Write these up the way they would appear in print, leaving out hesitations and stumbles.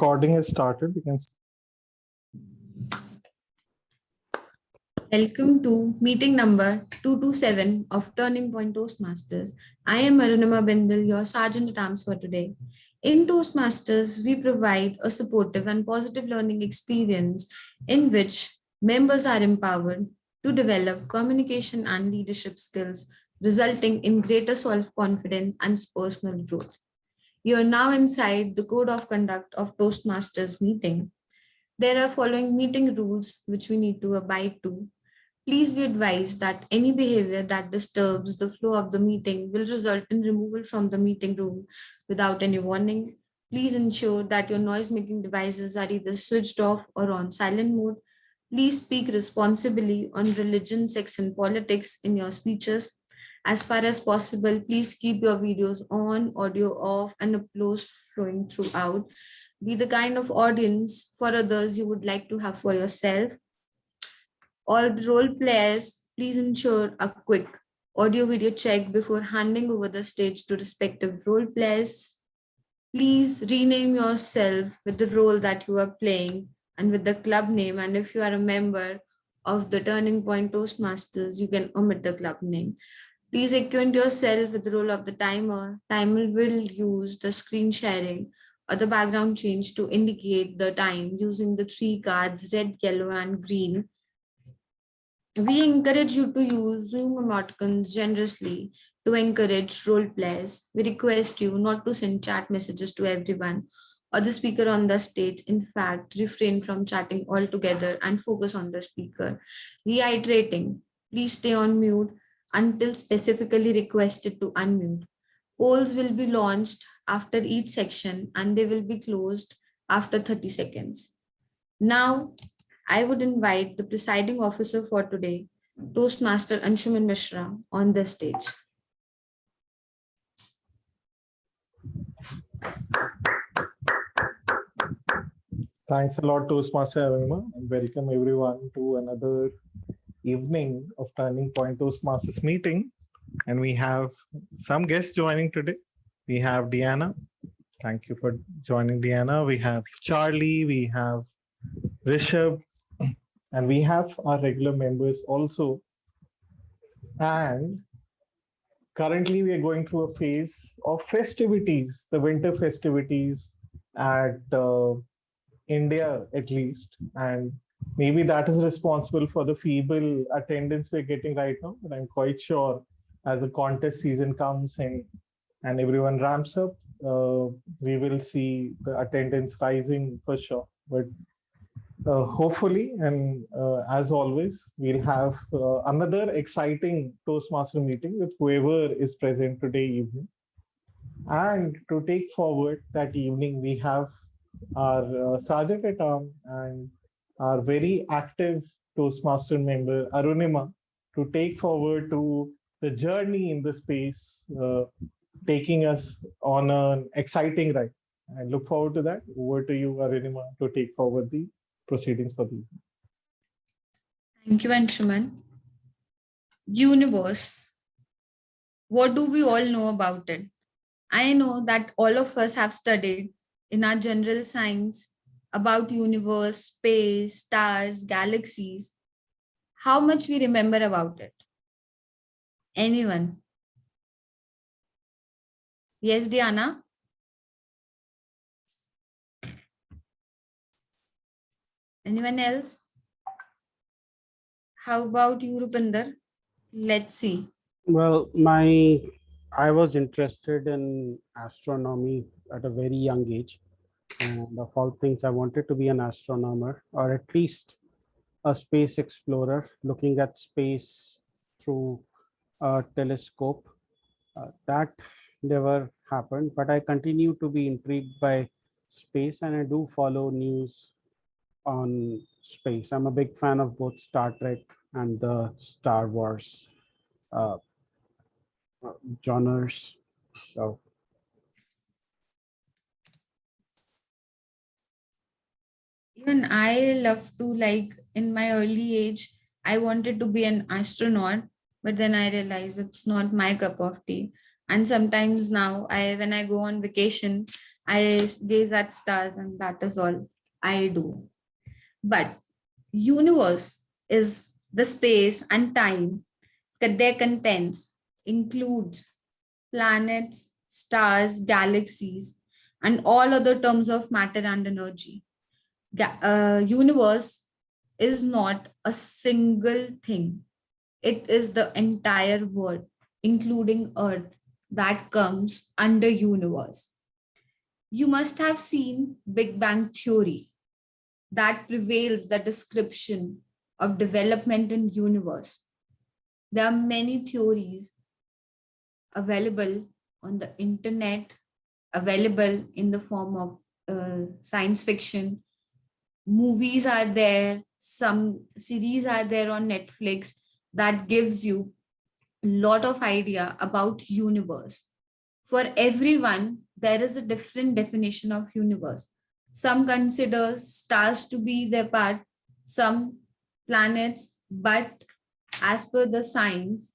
Recording has started. You can. Welcome to meeting number 227 of Turning Point Toastmasters. I am Arunima Bindal, your Sergeant at Arms for today. In Toastmasters, we provide a supportive and positive learning experience in which members are empowered to develop communication and leadership skills, resulting in greater self-confidence and personal growth. You are now inside the code of conduct of Toastmasters meeting. There are following meeting rules which we need to abide to. Please be advised that any behavior that disturbs the flow of the meeting will result in removal from the meeting room without any warning. Please ensure that your noise-making devices are either switched off or on silent mode. Please speak responsibly on religion, sex, and politics in your speeches. As far as possible, please keep your videos on, audio off, and applause flowing throughout. Be the kind of audience for others you would like to have for yourself. All the role players, please ensure a quick audio video check before handing over the stage to respective role players. Please rename yourself with the role that you are playing and with the club name. And if you are a member of the Turning Point Toastmasters, you can omit the club name. Please acquaint yourself with the role of the timer. Timer will use the screen sharing or the background change to indicate the time using the three cards, red, yellow, and green. We encourage you to use Zoom emoticons generously to encourage role players. We request you not to send chat messages to everyone or the speaker on the stage. In fact, refrain from chatting altogether and focus on the speaker. Reiterating, please stay on mute until specifically requested to unmute. Polls will be launched after each section and they will be closed after 30 seconds. Now, I would invite the presiding officer for today, Toastmaster Anshuman Mishra, on the stage. Thanks a lot, Toastmaster Arunima, and welcome everyone to another evening of Turning Point Toastmasters meeting. And we have some guests joining today. We have Deanna. Thank you for joining, Deanna. We have Charlie. We have Rishabh. And we have our regular members also. And currently we are going through a phase of festivities, the winter festivities at India at least. And maybe that is responsible for the feeble attendance we're getting right now. But I'm quite sure as the contest season comes and everyone ramps up, we will see the attendance rising for sure. But hopefully, and as always, we'll have another exciting Toastmaster meeting with whoever is present today evening. And to take forward that evening, we have our Sergeant at Arms and our very active Toastmaster member, Arunima, to take forward to the journey in the space, taking us on an exciting ride. I look forward to that. Over to you, Arunima, to take forward the proceedings for the evening. Thank you, Anshuman. Universe. What do we all know about it? I know that all of us have studied in our general science about universe, space, stars, galaxies. How much we remember about it? Anyone? Yes, Diana? Anyone else? How about you, Rupinder? Let's see. Well, I was interested in astronomy at a very young age. And of all things, I wanted to be an astronomer or at least a space explorer looking at space through a telescope. That never happened, but I continue to be intrigued by space and I do follow news on space. I'm a big fan of both Star Trek and the Star Wars genres. So even I love to, like, in my early age, I wanted to be an astronaut, but then I realized it's not my cup of tea. And sometimes now, when I go on vacation, I gaze at stars, and that is all I do. But universe is the space and time that their contents includes planets, stars, galaxies, and all other terms of matter and energy. Universe is not a single thing. It is the entire world, including Earth, that comes under universe. You must have seen Big Bang Theory that prevails the description of development in universe. There are many theories available on the internet, available in the form of science fiction. Movies are there, some series are there on Netflix that gives you a lot of idea about universe. For everyone, there is a different definition of universe. Some consider stars to be their part, some planets, but as per the science,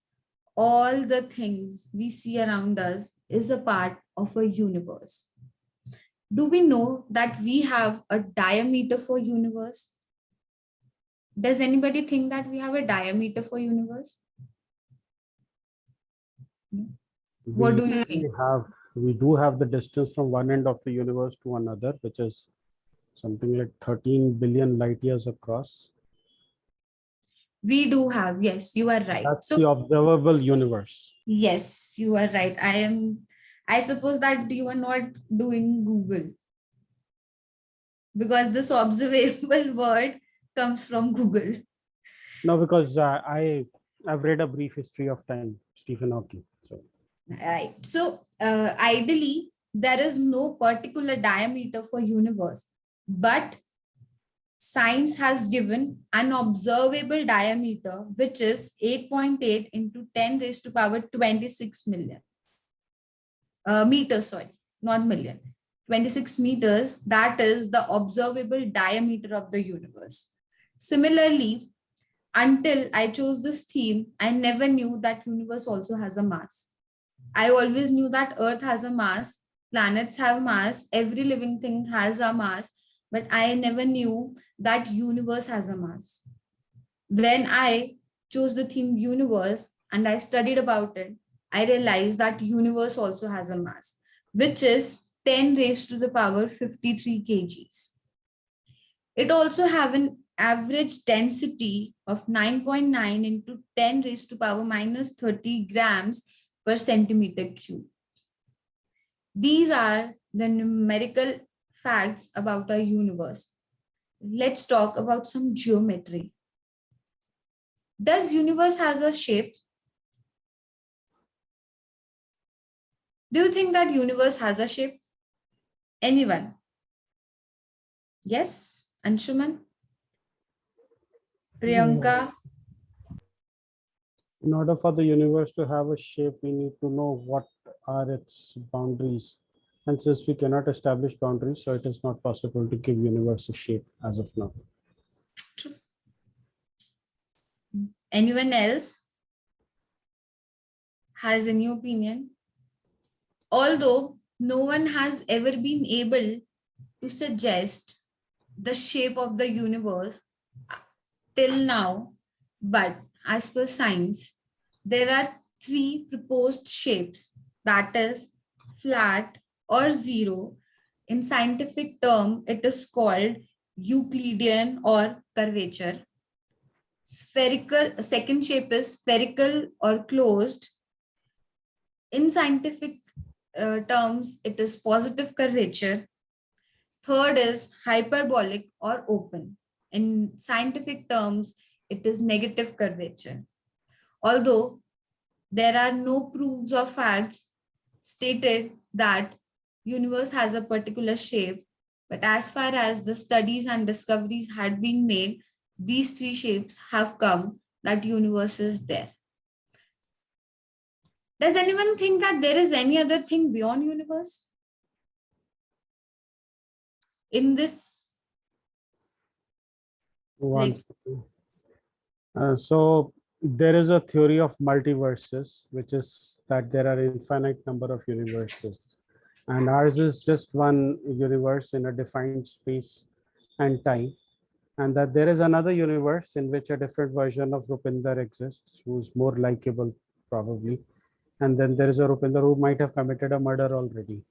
all the things we see around us is a part of a universe. Do we know that we have a diameter for universe? Does anybody think that we have a diameter for universe? What do you think? We do have the distance from one end of the universe to another, which is something like 13 billion light years across. We do have, yes, you are right. That's So the observable universe. yes, you are right. I suppose that you are not doing Google, because this observable word comes from Google. No, because I've read a brief history of time, Stephen Hawking. So Right. So ideally, there is no particular diameter for universe, but science has given an observable diameter, which is 8.8 into 10 raised to power 26 million meters, sorry, not million. 26 meters, that is the observable diameter of the universe. Similarly, until I chose this theme, I never knew that universe also has a mass. I always knew that Earth has a mass, planets have mass, every living thing has a mass, but I never knew that universe has a mass. When I chose the theme universe and I studied about it, I realized that universe also has a mass, which is 10 raised to the power 53 kgs. It also have an average density of 9.9 into 10 raised to power minus 30 grams per centimeter cube. These are the numerical facts about our universe. Let's talk about some geometry. Does universe has a shape? Do you think that universe has a shape? Anyone? Yes, Anshuman? Priyanka? in order for the universe to have a shape, we need to know what are its boundaries. And since we cannot establish boundaries, so it is not possible to give universe a shape as of now. True. Anyone else has any opinion? Although no one has ever been able to suggest the shape of the universe till now, but as per science, there are three proposed shapes, that is flat or zero. In scientific term, it is called Euclidean or curvature. Spherical, second shape is spherical or closed. In scientific terms, it is positive curvature. Third is hyperbolic or open. In scientific terms, it is negative curvature. Although there are no proofs or facts stated that universe has a particular shape, but as far as the studies and discoveries had been made, these three shapes have come that universe is there. Does anyone think that there is any other thing beyond universe? In this, One. So there is a theory of multiverses, which is that there are infinite number of universes. and ours is just one universe in a defined space and time, and that there is another universe in which a different version of Rupinder exists, who's more likable probably, and then there is a Rupinder who might have committed a murder already.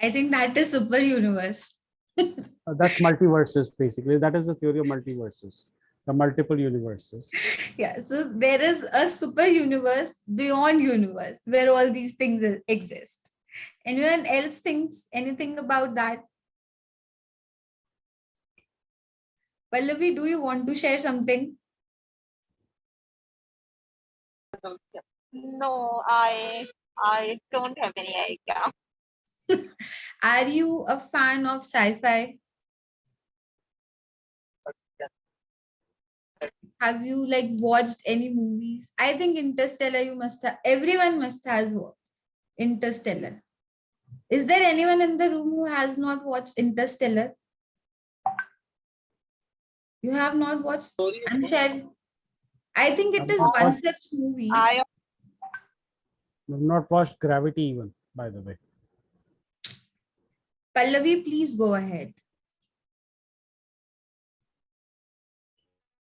I think that is super universe. That's multiverses basically. That is the theory of multiverses, the multiple universes. Yeah, so there is a super universe beyond universe where all these things exist. Anyone else thinks anything about that? Pallavi, do you want to share something? No, I don't have any idea. Are you a fan of sci-fi? Have you like watched any movies? I think Interstellar, you must have, everyone must has watched Interstellar. Is there anyone in the room who has not watched Interstellar? You have not watched? I'm sharing. I think it is one such movie. I I've not watched Gravity even, by the way. Pallavi, please go ahead.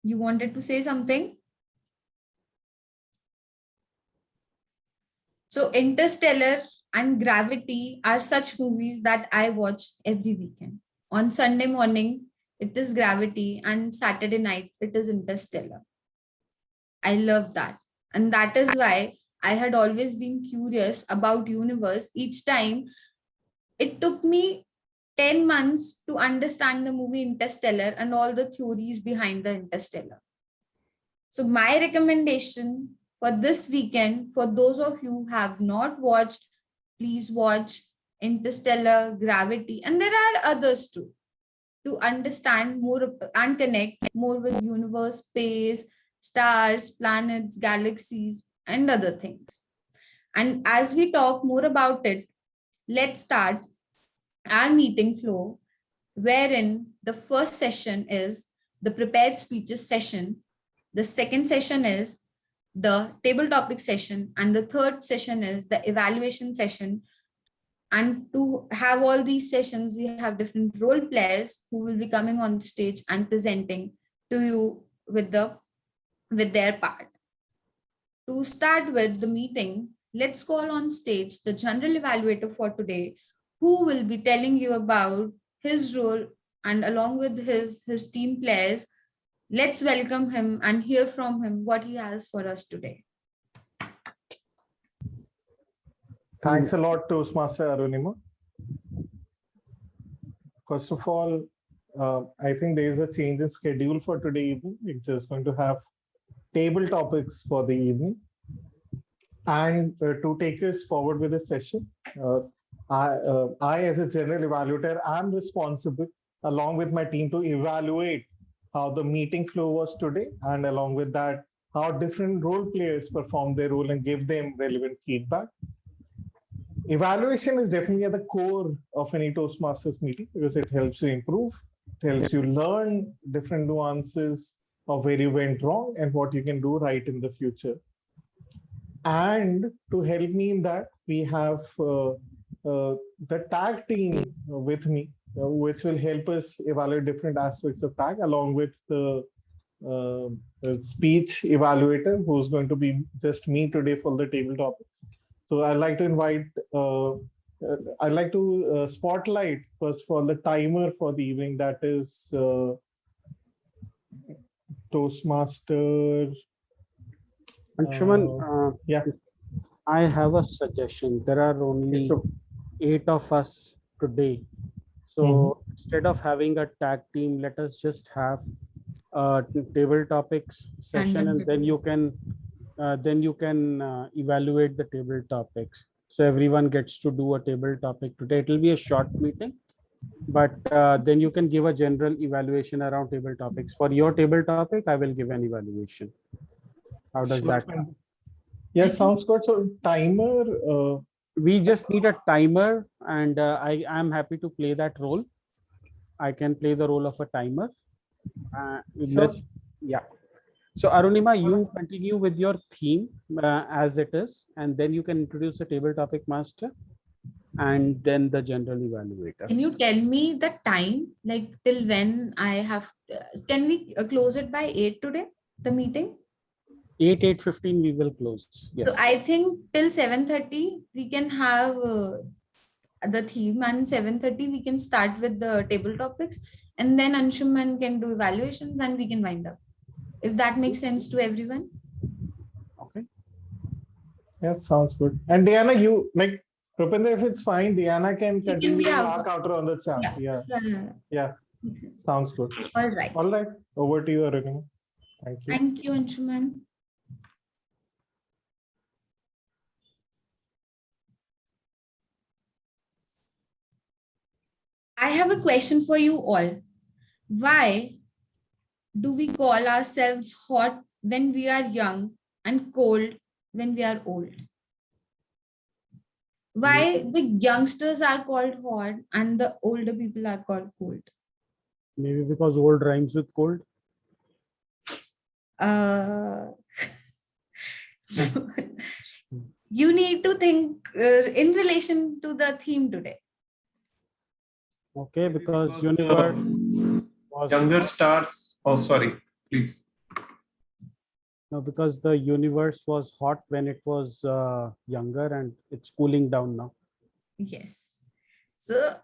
You wanted to say something? So Interstellar and Gravity are such movies that I watch every weekend. On Sunday morning, it is Gravity, and Saturday night, it is Interstellar. I love that. And that is why I had always been curious about universe. Each time it took me 10 months to understand the movie Interstellar and all the theories behind the Interstellar. So my recommendation for this weekend, for those of you who have not watched, please watch Interstellar, Gravity, and there are others too, to understand more and connect more with universe, space, stars, planets, galaxies, and other things. And as we talk more about it, let's start our meeting flow, wherein the first session is the prepared speeches session, the second session is the table topic session, and the third session is the evaluation session. And to have all these sessions, we have different role players who will be coming on stage and presenting to you with their part. To start with the meeting, let's call on stage the general evaluator for today, who will be telling you about his role, and along with his team players. Let's welcome him and hear from him what he has for us today. Thanks a lot, Toastmaster Arunima. First of all, I think there is a change in schedule for today evening. We're just going to have table topics for the evening. And to take us forward with this session, I, as a general evaluator, am responsible along with my team to evaluate how the meeting flow was today, and along with that, how different role players perform their role and give them relevant feedback. Evaluation is definitely at the core of any Toastmasters meeting because it helps you improve, it helps you learn different nuances of where you went wrong and what you can do right in the future. And to help me in that, we have the tag team with me, which will help us evaluate different aspects of tag, along with the speech evaluator, who's going to be just me today for the table topics. So I'd like to invite, I'd like to spotlight first of all the timer for the evening, that is Toastmaster. Anshuman, yeah. I have a suggestion. There are only 8 of us today. So instead of having a tag team, let us just have a table topics session, and then you can evaluate the table topics. So everyone gets to do a table topic today. It will be a short meeting, but then you can give a general evaluation around table topics. For your table topic, I will give an evaluation. How does that sound? Yeah, sounds good. So timer. We just need a timer, and I am happy to play that role. I can play the role of a timer. Yeah. So Arunima, you continue with your theme as it is, and then you can introduce the table topic master, and then the general evaluator. Can you tell me the time, like till when I have, can we close it by 8 today, the meeting? 8:15 we will close. Yes. So I think till 7:30 we can have the theme, and 7:30 we can start with the table topics, and then Anshuman can do evaluations and we can wind up. If that makes sense to everyone. Okay. Yeah, sounds good. And Diana, you like Rupinder, if it's fine, Diana can can continue be the out. outro on the chat. Yeah. Yeah. Sounds good. All right. All right. Over to you, Arunima. Thank you. Thank you, Anshuman. I have a question for you all. Why do we call ourselves hot when we are young and cold when we are old? Why the youngsters are called hot and the older people are called cold? Maybe because old rhymes with cold. You need to think in relation to the theme today. Okay, because universe was Younger stars. Oh, sorry. Please. no, because the universe was hot when it was younger and it's cooling down now. Yes. So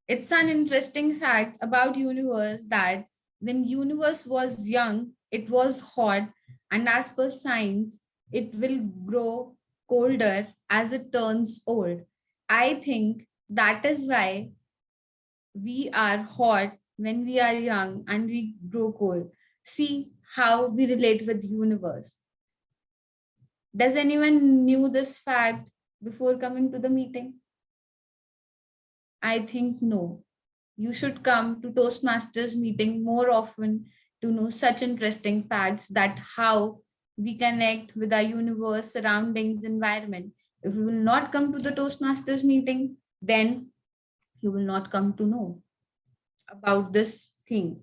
it's an interesting fact about universe that when universe was young, it was hot, and as per science, it will grow colder as it turns old. I think that is why we are hot when we are young and we grow cold. See how we relate with universe. Does anyone knew this fact before coming to the meeting? I think no. You should come to Toastmasters meeting more often to know such interesting facts that how we connect with our universe, surroundings, environment. If you will not come to the Toastmasters meeting, then you will not come to know about this thing.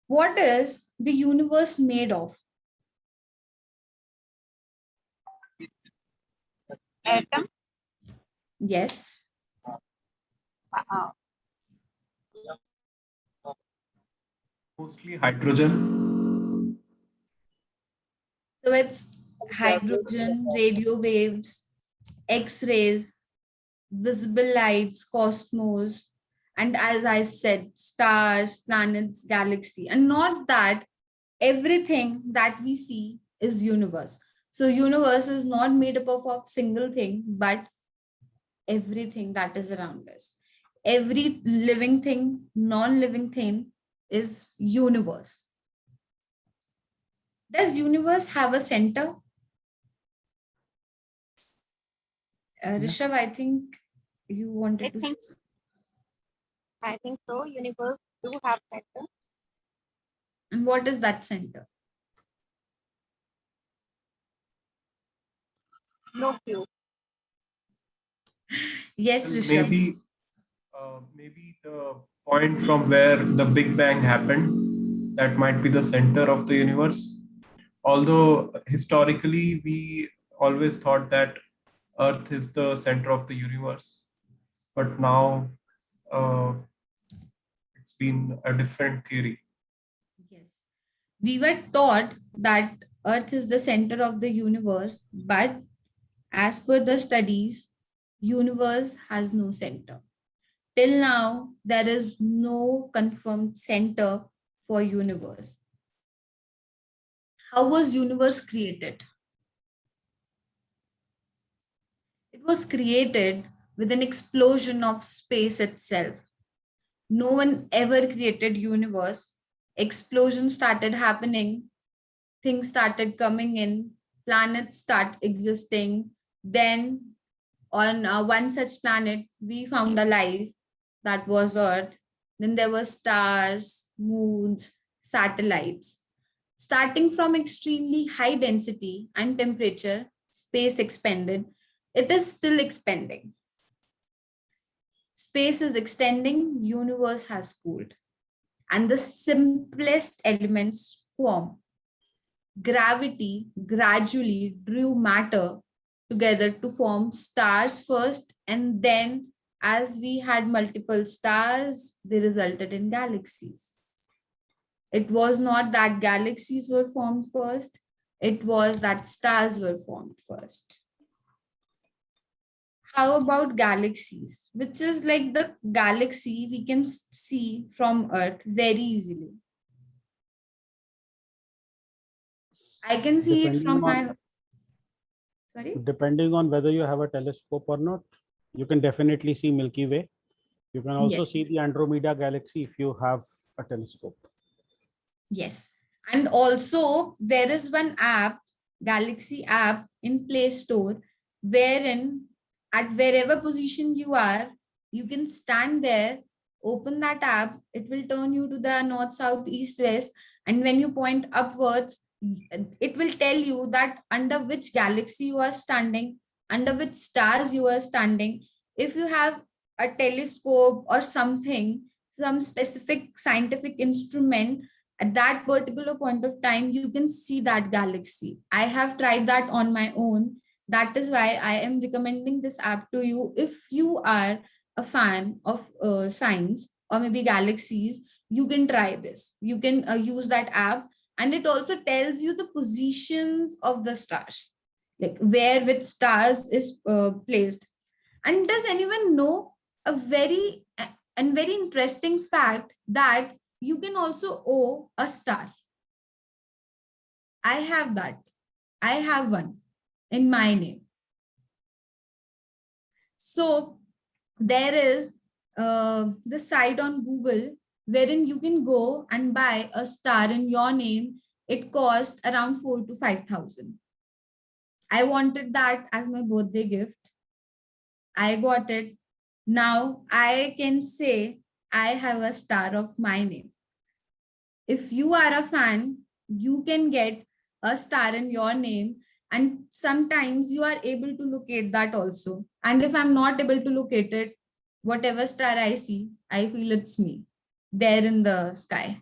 What is the universe made of? Atom. Yes. Uh, Mostly hydrogen. So it's hydrogen, radio waves, X-rays, visible lights, cosmos, and as I said, stars, planets, galaxy. And not that everything that we see is universe. So universe is not made up of single thing, but everything that is around us. Every living thing, non-living thing is universe. Does universe have a center? Rishabh, I think you wanted to say. I think so. Universe do have center. And what is that center? No clue. Yes, Rishabh. Maybe the point from where the Big Bang happened, that might be the center of the universe. Although historically we always thought that Earth is the center of the universe, but now it's been a different theory. Yes. We were taught that Earth is the center of the universe, but as per the studies, universe has no center. Till now, there is no confirmed center for universe. How was universe created? It was created with an explosion of space itself. No one ever created universe. Explosion started happening, things started coming in, planets start existing. Then on one such planet, we found a life, that was Earth. Then there were stars, moons, satellites. Starting from extremely high density and temperature, space expanded. It is still expanding. Space is extending, universe has cooled. And the simplest elements form. Gravity gradually drew matter together to form stars first, and then as we had multiple stars, they resulted in galaxies. It was not that galaxies were formed first, it was that stars were formed first. How about galaxies, which is like the galaxy we can see from Earth very easily? I can see it from my, sorry? Depending on whether you have a telescope or not, you can definitely see Milky Way. You can also Yes. see the Andromeda galaxy if you have a telescope. Yes. And also there is one app, Galaxy app in Play Store, wherein at wherever position you are, you can stand there, open that app, it will turn you to the north, south, east, west. And when you point upwards, it will tell you that under which galaxy you are standing, under which stars you are standing. If you have a telescope or something, some specific scientific instrument, at that particular point of time, you can see that galaxy. I have tried that on my own. That is why I am recommending this app to you. If you are a fan of science or maybe galaxies, you can try this. You can use that app, and it also tells you the positions of the stars, like where which stars is placed. And does anyone know a very and very interesting fact that you can also owe a star? I have that. I have one in my name. So there is this site on Google wherein you can go and buy a star in your name. It costs around 4,000 to 5,000. I wanted that as my birthday gift. I got it. Now I can say I have a star of my name. If you are a fan, you can get a star in your name, and sometimes you are able to locate that also. And if I'm not able to locate it, whatever star I see, I feel it's me there in the sky.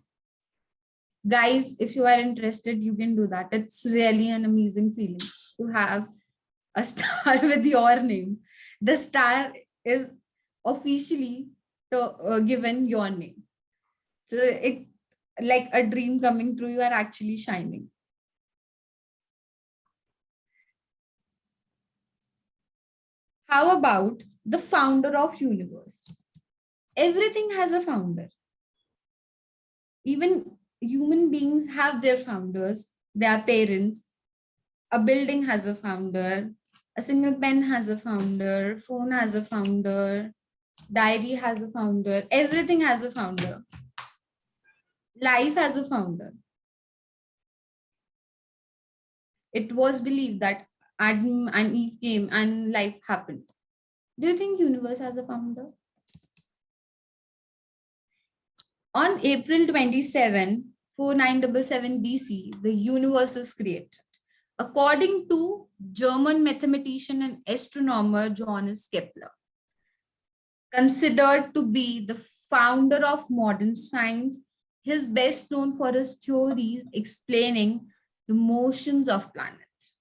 Guys, if you are interested, you can do that. It's really an amazing feeling to have a star with your name. The star is officially given your name. So it like a dream coming true. You are actually shining. How about the founder of universe? Everything has a founder. Even human beings have their founders, their parents. A building has a founder. A single pen has a founder. Phone has a founder. Diary has a founder. Everything has a founder. Life has a founder. It was believed that Adam and Eve came and life happened. Do you think universe has a founder? On April 27, 4977 BC, the universe is created. According to German mathematician and astronomer Johannes Kepler, considered to be the founder of modern science, he is best known for his theories explaining the motions of planets.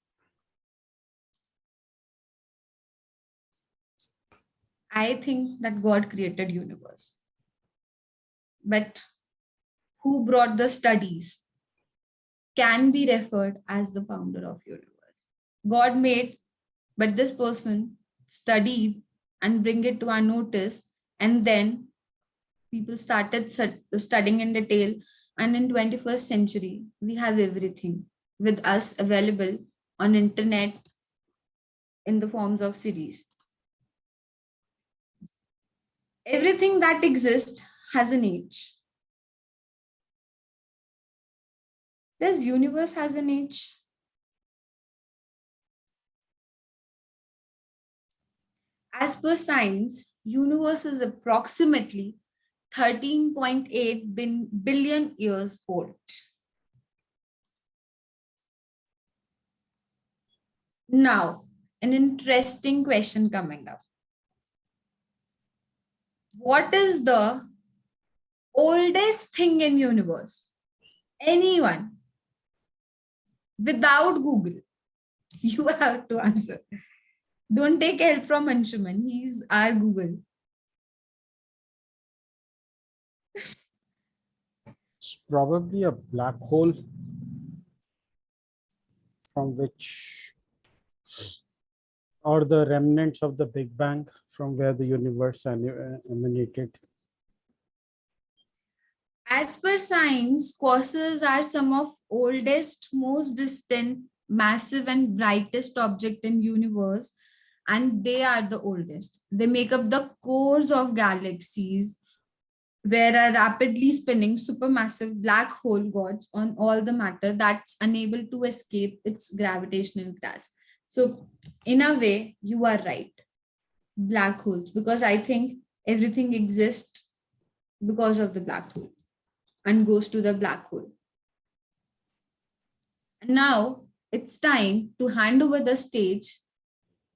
I think that God created universe. But who brought the studies can be referred as the founder of universe. God made, but this person studied and bring it to our notice, and then people started studying in detail. And in 21st century, we have everything with us available on internet in the forms of series. Everything that exists has an age. Does universe has an age? As per science, universe is approximately 13.8 billion years old. Now, an interesting question coming up. What is the oldest thing in universe? Anyone? Without Google, you have to answer. Don't take help from Anshuman. He's our Google. It's probably a black hole from which, or the remnants of the Big Bang from where the universe emanated. As per science, quasars are some of oldest, most distant, massive and brightest object in universe, and they are the oldest. They make up the cores of galaxies, where a rapidly spinning supermassive black hole goes on all the matter that's unable to escape its gravitational grasp. So, in a way, you are right. Black holes, because I think everything exists because of the black hole and goes to the black hole. And now it's time to hand over the stage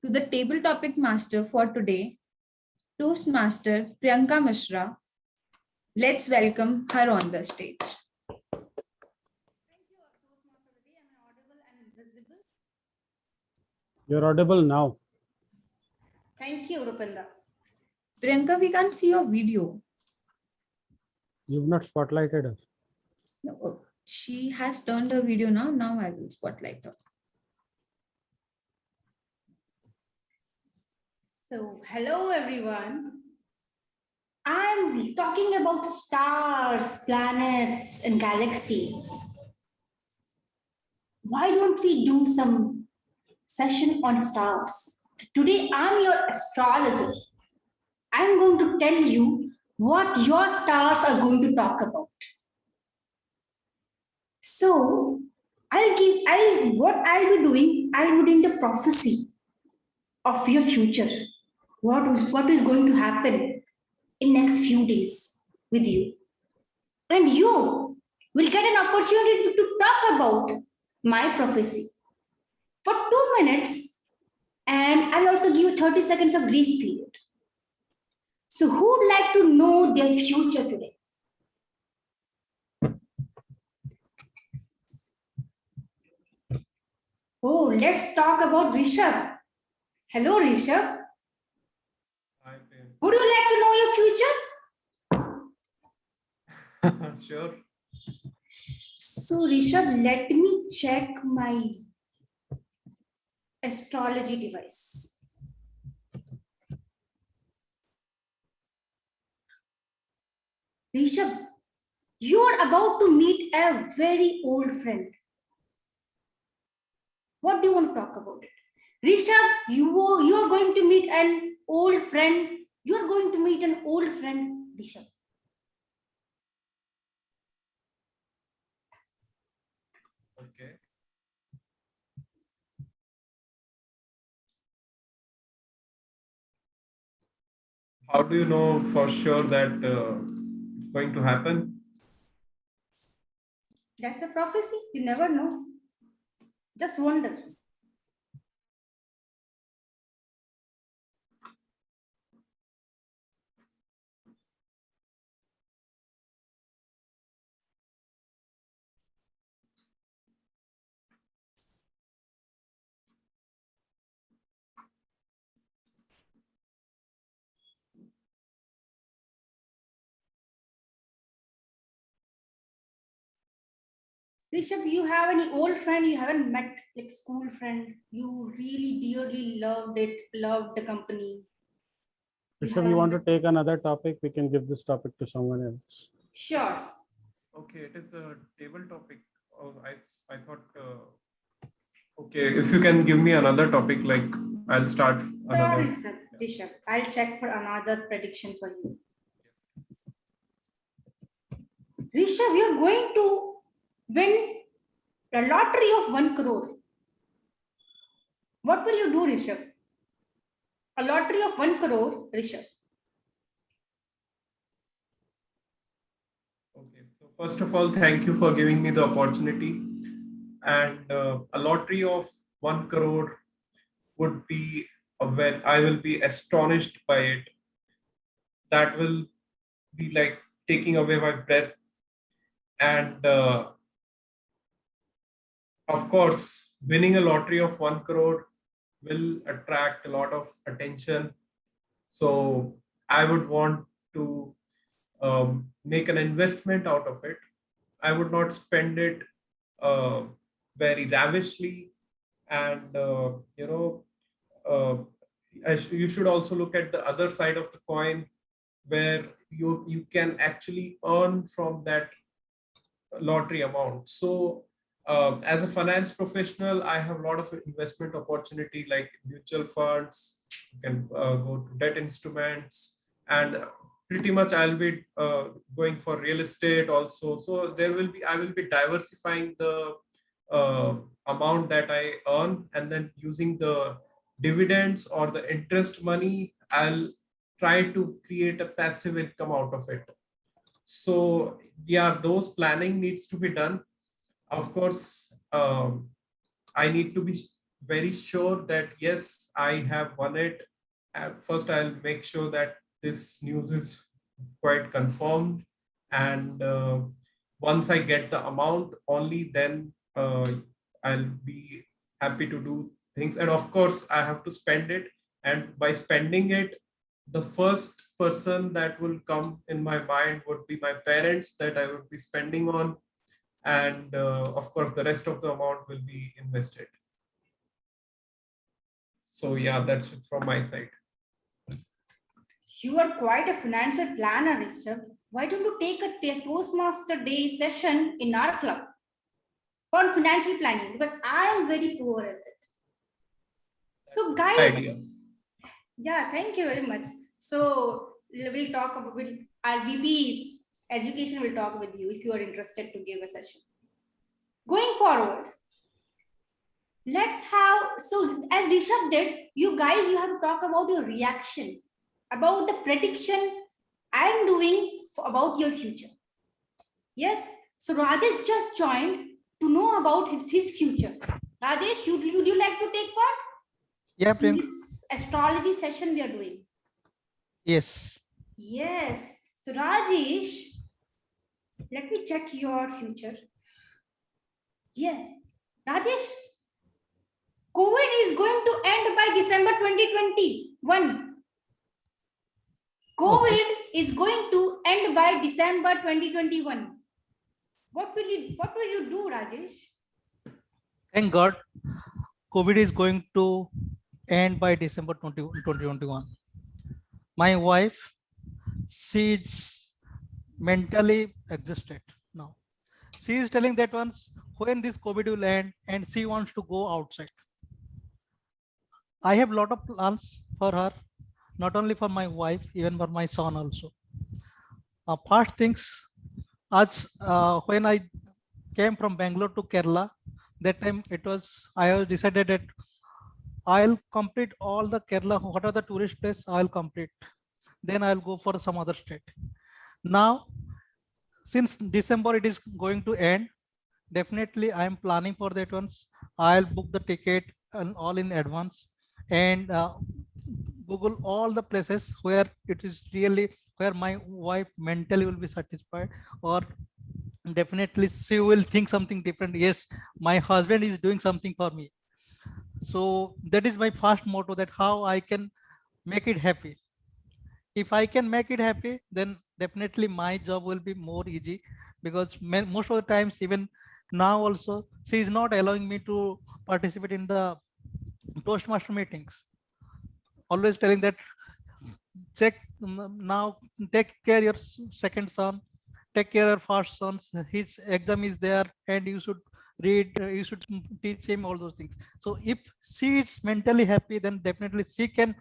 to the table topic master for today, Toastmaster Priyanka Mishra. Let's welcome her on the stage. Thank you, Toastmaster Vidi. Am I audible and visible? You're audible now. Thank you, Rupenda. Priyanka, we can't see your video. You've not spotlighted her. No, she has turned her video now. Now I will spotlight her. So, hello everyone. I'm talking about stars, planets, and galaxies. Why don't we do some session on stars? Today, I'm your astrologer. I'm going to tell you what your stars are going to talk about. So, what I'll be doing the prophecy of your future. What is going to happen in next few days with you. And you will get an opportunity to talk about my prophecy for 2 minutes, and I'll also give you 30 seconds of grace period. So who would like to know their future today? Oh, let's talk about Rishabh. Hello, Rishabh. Hi, Priyanka. Would you like to know your future? Sure. So, Rishabh, let me check my astrology device. Rishabh, you are about to meet a very old friend. What do you want to talk about it? Rishabh, you are going to meet an old friend. You are going to meet an old friend, Rishabh. Okay. How do you know for sure that it's going to happen? That's a prophecy. You never know. Just wonder. Rishabh, you have any old friend you haven't met, like school friend, you really dearly loved the company? If you want to take another topic, we can give this topic to someone else. Sure. Okay, it is a table topic. Oh, I thought. Okay, if you can give me another topic, like I'll start another. Sorry, sir. Rishabh, I'll check for another prediction for you. Rishabh, you're going to win a lottery of 1 crore. What will you do, Rishabh? A lottery of 1 crore, Rishabh. Okay, so first of all, thank you for giving me the opportunity. And a lottery of 1 crore would be I will be astonished by it. That will be like taking away my breath. And of course, winning a lottery of 1 crore will attract a lot of attention. So I would want to make an investment out of it. I would not spend it uh, very lavishly, and uh, you should also look at the other side of the coin, where you can actually earn from that lottery amount. So as a finance professional, I have a lot of investment opportunity like mutual funds. You can go to debt instruments, and pretty much I'll be going for real estate also. So I will be diversifying the uh, amount that I earn, and then using the dividends or the interest money, I'll try to create a passive income out of it. So yeah, those planning needs to be done. Of course, I need to be very sure that yes, I have won it. First, I'll make sure that this news is quite confirmed, and once I get the amount, only then I'll be happy to do things. And of course, I have to spend it. And by spending it, the first person that will come in my mind would be my parents, that I would be spending on, and of course the rest of the amount will be invested. So yeah, that's it from my side. You are quite a financial planner, Rishabh. Why don't you take a Toastmaster Day session in our club on financial planning? Because I am very poor at it. So, guys, Idea. yeah, thank you very much. So, we'll talk about, our VP Education will talk with you if you are interested to give a session. Going forward, let's have, so as Rishabh did, you guys, you have to talk about your reaction, about the prediction I'm doing about your future. Yes, so Rajesh just joined to know about his future. Rajesh, would you like to take part Yeah, in Priyanka. this astrology session we are doing? Yes. Yes. So Rajesh, let me check your future. Yes. Rajesh, COVID is going to end by December 2021. COVID is going to end by December 2021. What will you do, Rajesh? Thank God, COVID is going to end by December 2021. My wife, she is mentally exhausted now. She is telling that once when this COVID will end, and she wants to go outside. I have a lot of plans for her, not only for my wife, even for my son also. First things, as when I came from Bangalore to Kerala, that time I have decided that I'll complete all the Kerala, what are the tourist places I'll complete. Then I'll go for some other state. Now, since December it is going to end, definitely I am planning for that once. I'll book the ticket and all in advance, and Google all the places where it is really, where my wife mentally will be satisfied, or definitely she will think something different. Yes, my husband is doing something for me. So that is my first motto, that how I can make it happy. If I can make it happy, then definitely my job will be more easy, because most of the times, even now also, she is not allowing me to participate in the Toastmaster meetings. Always telling that, check now, take care your second son, take care of first son, his exam is there, and you should read, you should teach him all those things. So if she is mentally happy, then definitely she can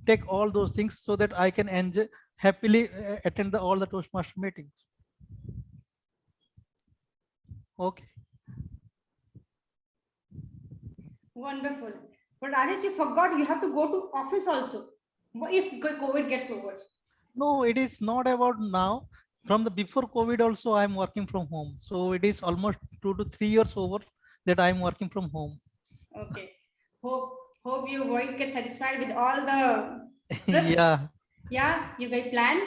take all those things, so that I can enjoy happily attend all the Toastmaster meetings. Okay. Wonderful. But Rajesh, you forgot you have to go to office also if COVID gets over. No, it is not about now. From the before COVID also, I'm working from home. So it is almost 2 to 3 years over that I'm working from home. Okay. Hope your wife gets satisfied with all the trips. Yeah. Yeah, you guys plan.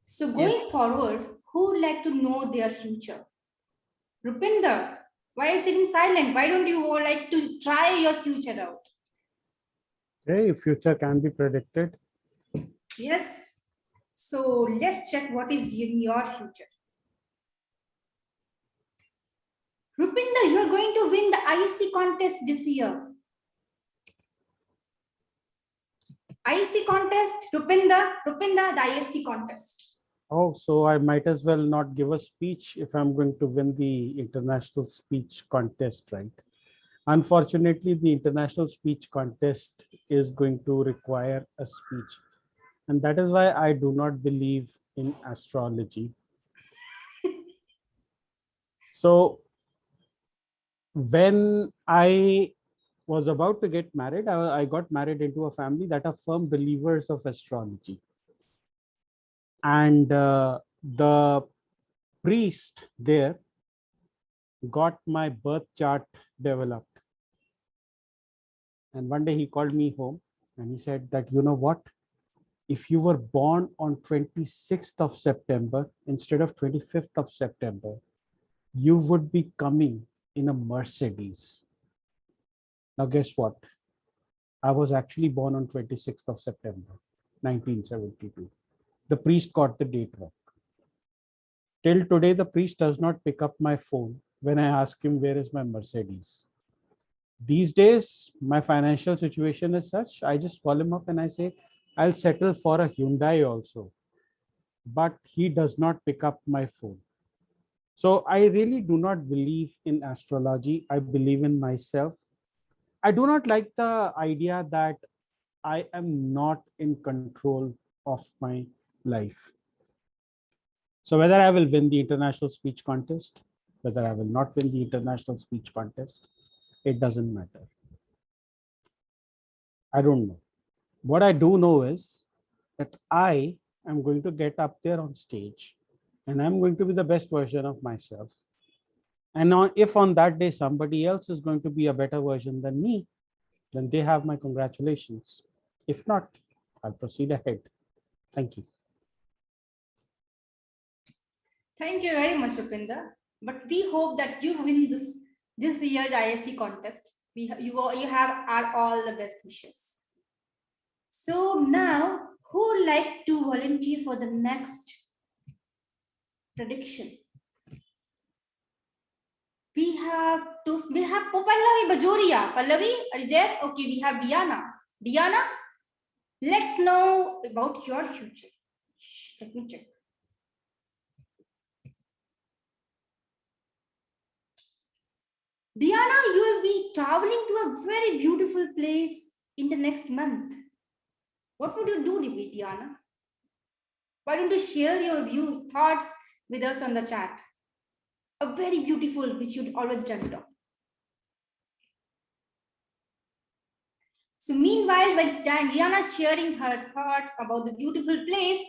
So going forward, who would like to know their future? Rupinder, why are you sitting silent? Why don't you like to try your future out? Okay, future can be predicted. Yes. So let's check what is in your future. Rupinder, you're going to win the ISC contest this year. ISC contest, Rupinder, the ISC contest. Oh, so I might as well not give a speech if I'm going to win the international speech contest, right? Unfortunately, the international speech contest is going to require a speech. And that is why I do not believe in astrology. So when I was about to get married, I got married into a family that are firm believers of astrology. And the priest there got my birth chart developed. And one day he called me home and he said that, you know what? If you were born on 26th of September instead of 25th of September, you would be coming in a Mercedes. Now, guess what? I was actually born on 26th of September, 1972. The priest got the date wrong. Till today, the priest does not pick up my phone when I ask him, where is my Mercedes? These days, my financial situation is such, I just call him up and I say, I'll settle for a Hyundai also. But he does not pick up my phone. So I really do not believe in astrology. I believe in myself. I do not like the idea that I am not in control of my life. So whether I will win the international speech contest, whether I will not win the international speech contest, it doesn't matter. I don't know. What I do know is that I am going to get up there on stage and I'm going to be the best version of myself. And if on that day somebody else is going to be a better version than me, then they have my congratulations. If not, I'll proceed ahead. Thank you. Thank you very much, Rupinder. But we hope that you win this year's ISC contest. You have our all the best wishes. So now, who would like to volunteer for the next prediction? We have Pallavi Bajoria. Pallavi, are you there? Okay, we have Diana. Diana, let's know about your future. Let me check. Diana, you will be traveling to a very beautiful place in the next month. What would you do, Diana? Why don't you share your thoughts with us on the chat? A very beautiful, which you'd always dreamt of. So meanwhile, while Diana is sharing her thoughts about the beautiful place,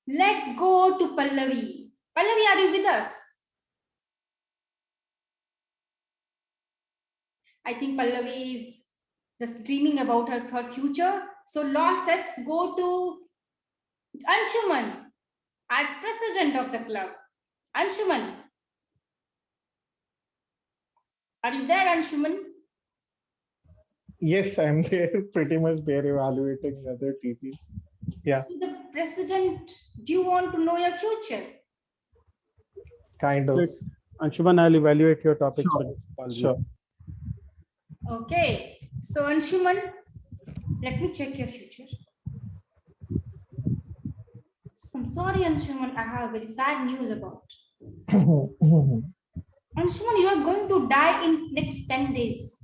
let's go to Pallavi. Pallavi, are you with us? I think Pallavi is just dreaming about her future. So let's go to Anshuman, our president of the club. Anshuman. Are you there, Anshuman? Yes, I'm there, pretty much there evaluating other TPs. Yeah. So the president, do you want to know your future? Kind of. Anshuman, I'll evaluate your topics. Sure. Sure. Okay. So Anshuman, let me check your future. So I'm sorry, Anshuman, I have very sad news about. Anshuman, you are going to die in next 10 days.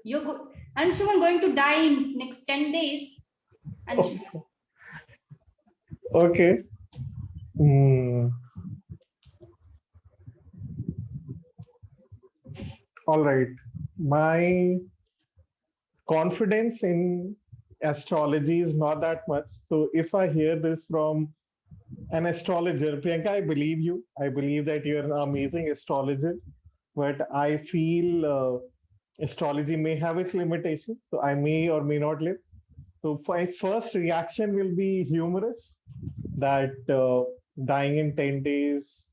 Anshuman going to die in next 10 days. Anshuman. Okay. All right. My confidence in astrology is not that much. So if I hear this from an astrologer, Priyanka, I believe you. I believe that you're an amazing astrologer, but I feel astrology may have its limitations. So I may or may not live. So my first reaction will be humorous, that dying in 10 days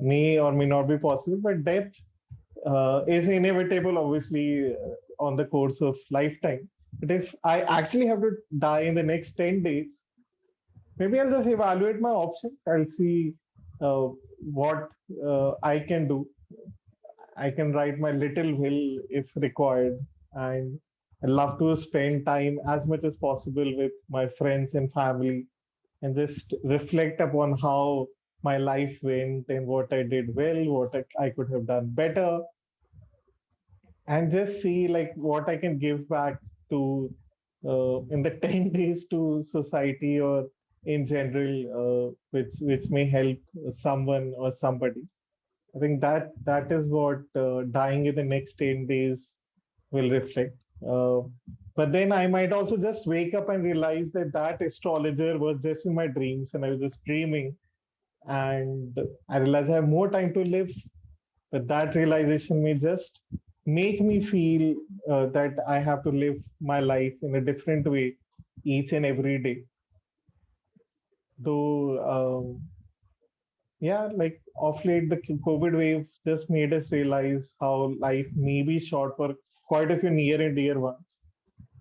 may or may not be possible, but death is inevitable, obviously. on the course of lifetime. But if I actually have to die in the next 10 days, maybe I'll just evaluate my options. I'll see what I can do. I can write my little will if required. And I love to spend time as much as possible with my friends and family and just reflect upon how my life went and what I did well, what I could have done better, and just see like what I can give back to in the 10 days to society or in general, which may help someone or somebody. I think that is what dying in the next 10 days will reflect. But then I might also just wake up and realize that that astrologer was just in my dreams and I was just dreaming. And I realize I have more time to live. But that realization may just make me feel that I have to live my life in a different way each and every day. Though, yeah, like of late, the COVID wave just made us realize how life may be short for quite a few near and dear ones.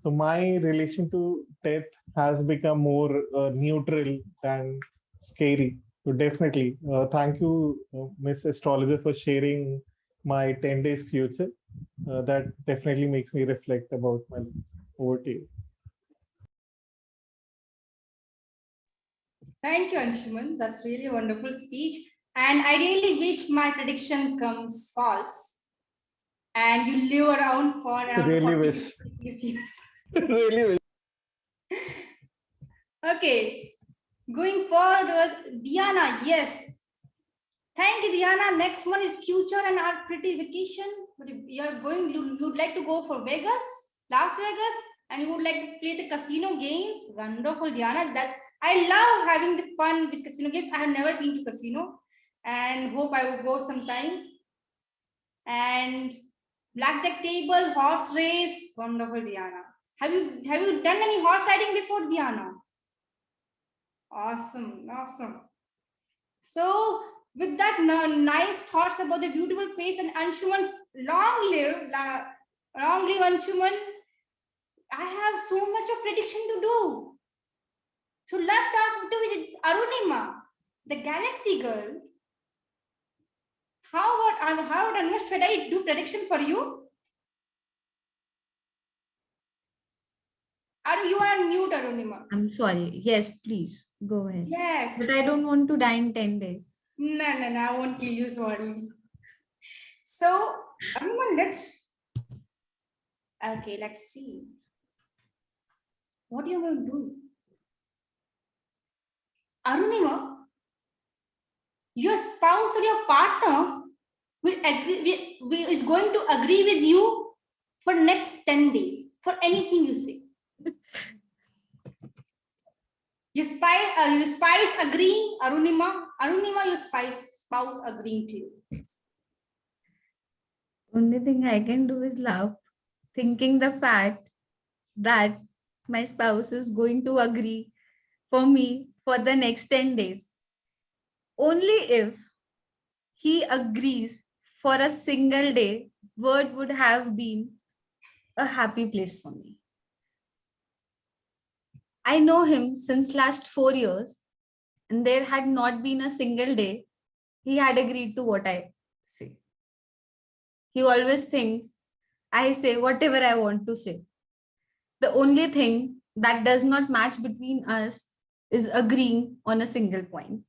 So my relation to death has become more neutral than scary. So definitely, thank you, Miss Astrologer, for sharing my 10 days future. That definitely makes me reflect about my life. Over to you. Thank you, Anshuman. That's really a wonderful speech. And I really wish my prediction comes false. And you live around for around Really 40, wish. 50 years. Really wish. Okay. Going forward, Diana, yes. Thank you, Diana. Next one is future and our pretty vacation. You're going, you'd like to go for Vegas, Las Vegas, and you would like to play the casino games. Wonderful, Diana. That I love having the fun with casino games. I have never been to casino and hope I will go sometime. And blackjack table, horse race. Wonderful, Diana. Have you done any horse riding before, Diana? Awesome, awesome. So with that nice thoughts about the beautiful face and Anshuman's long live Anshuman. I have so much of prediction to do. So let's start with Arunima, the galaxy girl. How should I do prediction for you? You are on mute, Arunima. I'm sorry. Yes, please go ahead. Yes. But I don't want to die in 10 days. No, I won't kill you, sorry. So, Arunima, let's see. What are you going to do? Arunima, your spouse or your partner is going to agree with you for next 10 days for anything you say. Your spouse agreeing, Arunima, your spouse agreeing to you. Only thing I can do is laugh, thinking the fact that my spouse is going to agree for me for the next 10 days. Only if he agrees for a single day, world would have been a happy place for me. I know him since last 4 years, and there had not been a single day he had agreed to what I say. He always thinks I say whatever I want to say. The only thing that does not match between us is agreeing on a single point.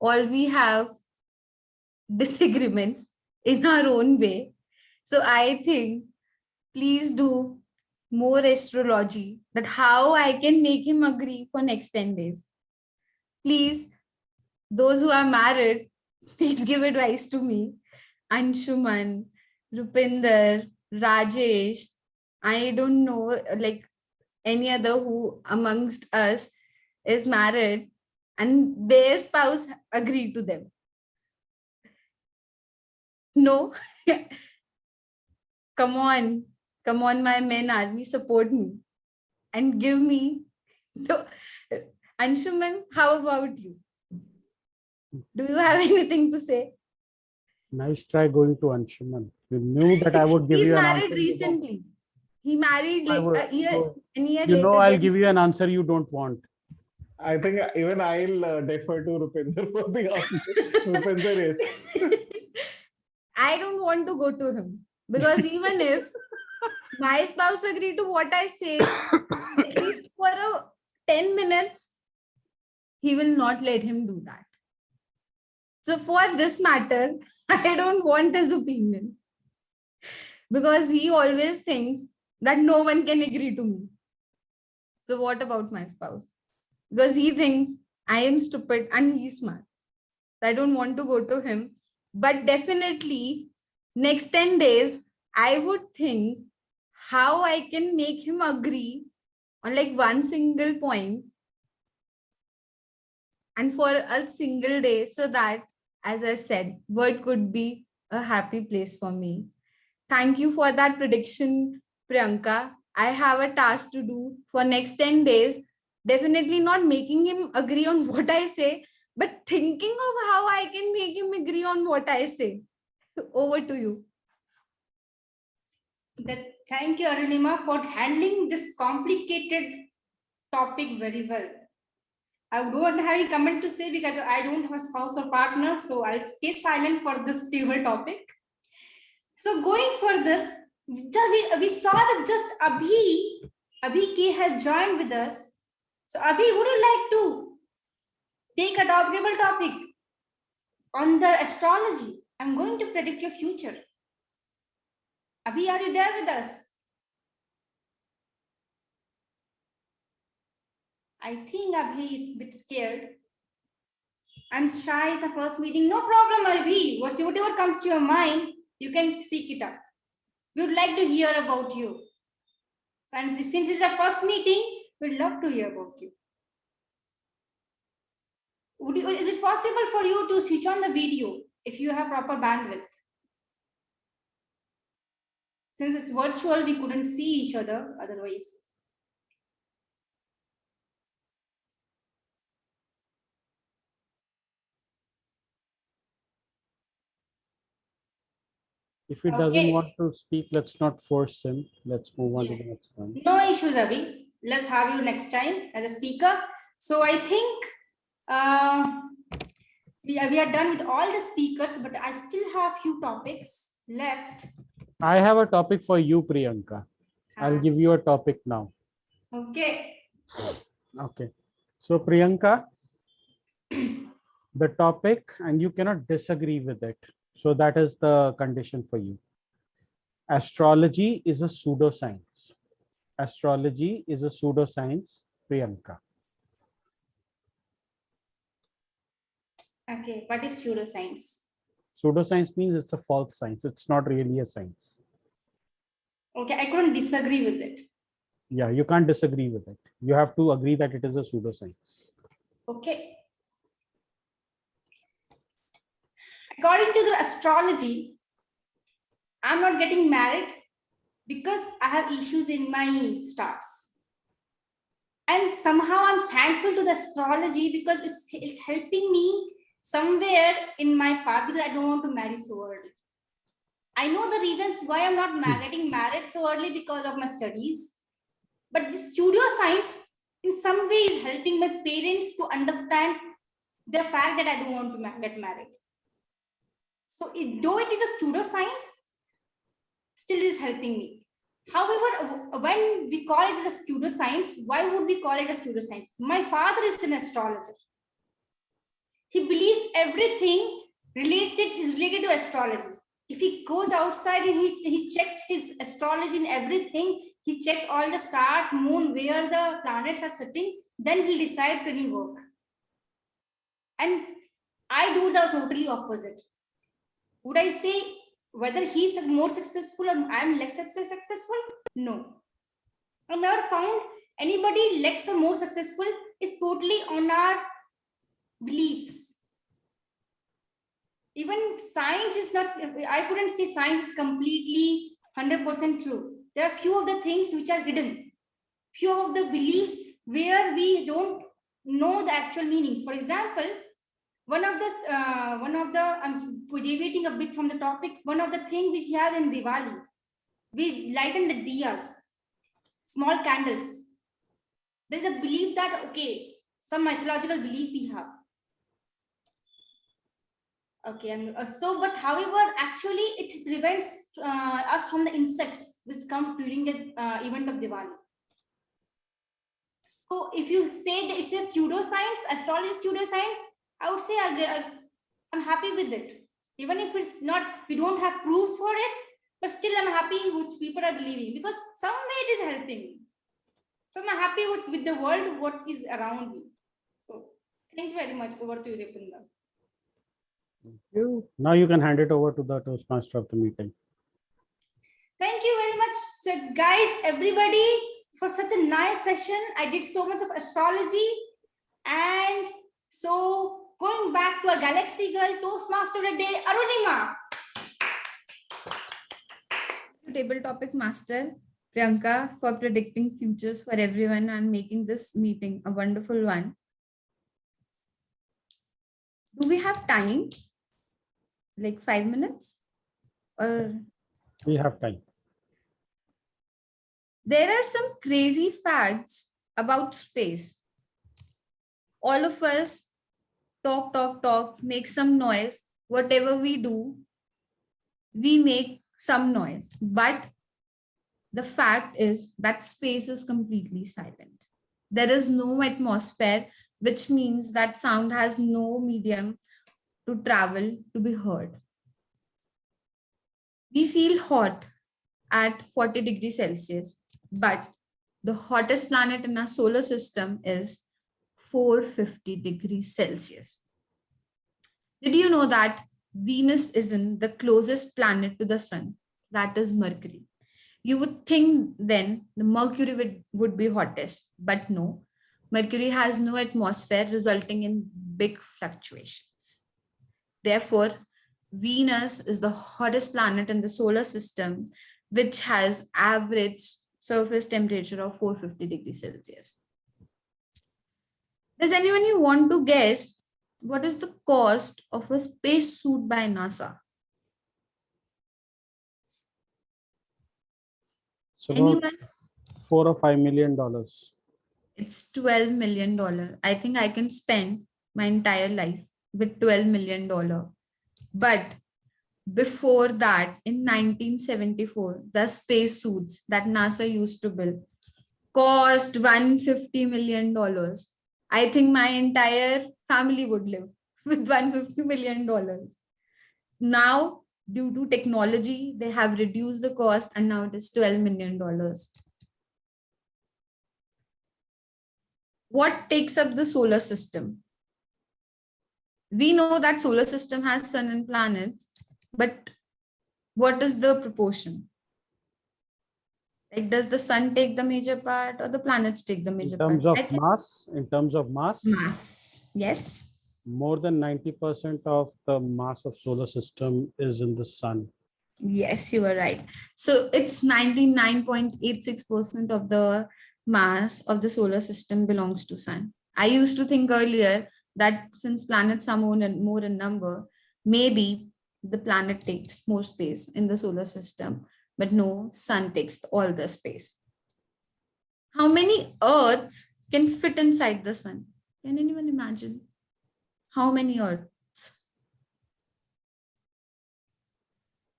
All we have disagreements in our own way. So I think please do more astrology, that how I can make him agree for next 10 days. Please, those who are married, please give advice to me. Anshuman, Rupinder, Rajesh, I don't know, like any other who amongst us is married and their spouse agreed to them. No. Come on, my men army, support me and give me the Anshuman, how about you? Do you have anything to say? Nice try going to Anshuman. You knew that I would give He's you an married answer. recently. He married I like would- a year, so, an year You know, later. I'll than- give you an answer you don't want. I think even I'll defer to Rupinder for the answer. Rupinder is. I don't want to go to him because even if my spouse agree to what I say, at least for 10 minutes, he will not let him do that. So for this matter, I don't want his opinion because he always thinks that no one can agree to me. So what about my spouse? Because he thinks I am stupid and he's smart. So I don't want to go to him. But definitely next 10 days, I would think how I can make him agree on like one single point and for a single day, so that, as I said, world could be a happy place for me. Thank you for that prediction, Priyanka. I have a task to do for next 10 days. Definitely not making him agree on what I say, but thinking of how I can make him agree on what I say. Over to you. Thank you, Arunima, for handling this complicated topic very well. I don't have any comment to say because I don't have a spouse or partner, so I'll stay silent for this table topic. So going further, we saw that just Abhi K has joined with us. So Abhi, would you like to take a topical topic on the astrology? I'm going to predict your future. Abhi, are you there with us? I think Abhi is a bit scared. I'm shy, it's a first meeting. No problem, Abhi. Whatever comes to your mind, you can speak it up. We would like to hear about you. And since it's a first meeting, we'd love to hear about you. Is it possible for you to switch on the video if you have proper bandwidth? Since it's virtual, we couldn't see each other otherwise. If he doesn't Okay. want to speak, let's not force him. Let's move on to the next one. No issues, Abhi. Let's have you next time as a speaker. So I think we are done with all the speakers, but I still have few topics left. I have a topic for you, Priyanka. I'll give you a topic now. Okay. Okay. So Priyanka, the topic, and you cannot disagree with it. So that is the condition for you. Astrology is a pseudoscience. Astrology is a pseudoscience, Priyanka. Okay. What is pseudoscience? Pseudoscience means it's a false science. It's not really a science. Okay. I couldn't disagree with it. Yeah, you can't disagree with it. You have to agree that it is a pseudoscience. Okay. According to the astrology, I'm not getting married because I have issues in my stars. And somehow I'm thankful to the astrology because it's helping me somewhere in my path because I don't want to marry so early. I know the reasons why I'm not getting married so early because of my studies. But this pseudoscience in some way is helping my parents to understand the fact that I don't want to get married. So though it is a pseudoscience, still is helping me. However, when we call it as a pseudoscience, why would we call it a pseudoscience? My father is an astrologer. He believes everything is related to astrology. If he goes outside and he checks his astrology and everything, he checks all the stars, moon, where the planets are sitting, then he'll decide any work. And I do the totally opposite. Would I say whether he's more successful or I'm less successful? No. I've never found anybody less or more successful. Is totally on our beliefs. Even science is not, I couldn't say science is completely 100% true. There are few of the things which are hidden. Few of the beliefs where we don't know the actual meanings. For example, one of the I'm deviating a bit from the topic. One of the things which we have in Diwali, we lighten the diyas, small candles. There's a belief that, okay, some mythological belief we have. Okay, and but however, actually it prevents us from the insects which come during the event of Diwali. So if you say that it's a pseudoscience, astrology is pseudoscience, I would say I'm happy with it. Even if it's not, we don't have proofs for it, but still I'm happy with people are believing, because some way it is helping me. So I'm happy with the world, what is around me. So thank you very much. Over to you, Ripinda. Thank you. Now you can hand it over to the Toastmaster of the meeting. Thank you very much, so guys, everybody, for such a nice session. I did so much of astrology. And so going back to our Galaxy Girl Toastmaster of the day, Arunima. Table topic master Priyanka for predicting futures for everyone and making this meeting a wonderful one. Do we have time? Like 5 minutes? Or We have time. there are some crazy facts about space. All of us talk, make some noise. Whatever we do, we make some noise. But the fact is that space is completely silent. There is no atmosphere, which means that sound has no medium to travel to be heard. We feel hot at 40 degrees Celsius, but the hottest planet in our solar system is 450 degrees Celsius. Did you know that Venus isn't the closest planet to the sun? That is Mercury. You would think then the Mercury would be hottest, but no. Mercury has no atmosphere, resulting in big fluctuations. Therefore, Venus is the hottest planet in the solar system, which has average surface temperature of 450 degrees Celsius. Does anyone you want to guess what is the cost of a space suit by NASA? So about Anyone? $4 or $5 million. It's $12 million. I think I can spend my entire life with $12 million. But before that, in 1974, the space suits that NASA used to build cost $150 million. I think my entire family would live with $150 million. Now, due to technology, they have reduced the cost and now it is $12 million. What takes up the solar system? We know that solar system has sun and planets, but what is the proportion? Like, does the sun take the major part or the planets take the major part? In terms of mass, Mass, yes. more than 90% of the mass of solar system is in the sun. Yes, you are right. So it's 99.86% of the mass of the solar system belongs to sun. I used to think earlier that since planets are more in number, maybe the planet takes more space in the solar system, but no, sun takes all the space. How many Earths can fit inside the sun? Can anyone imagine? How many Earths?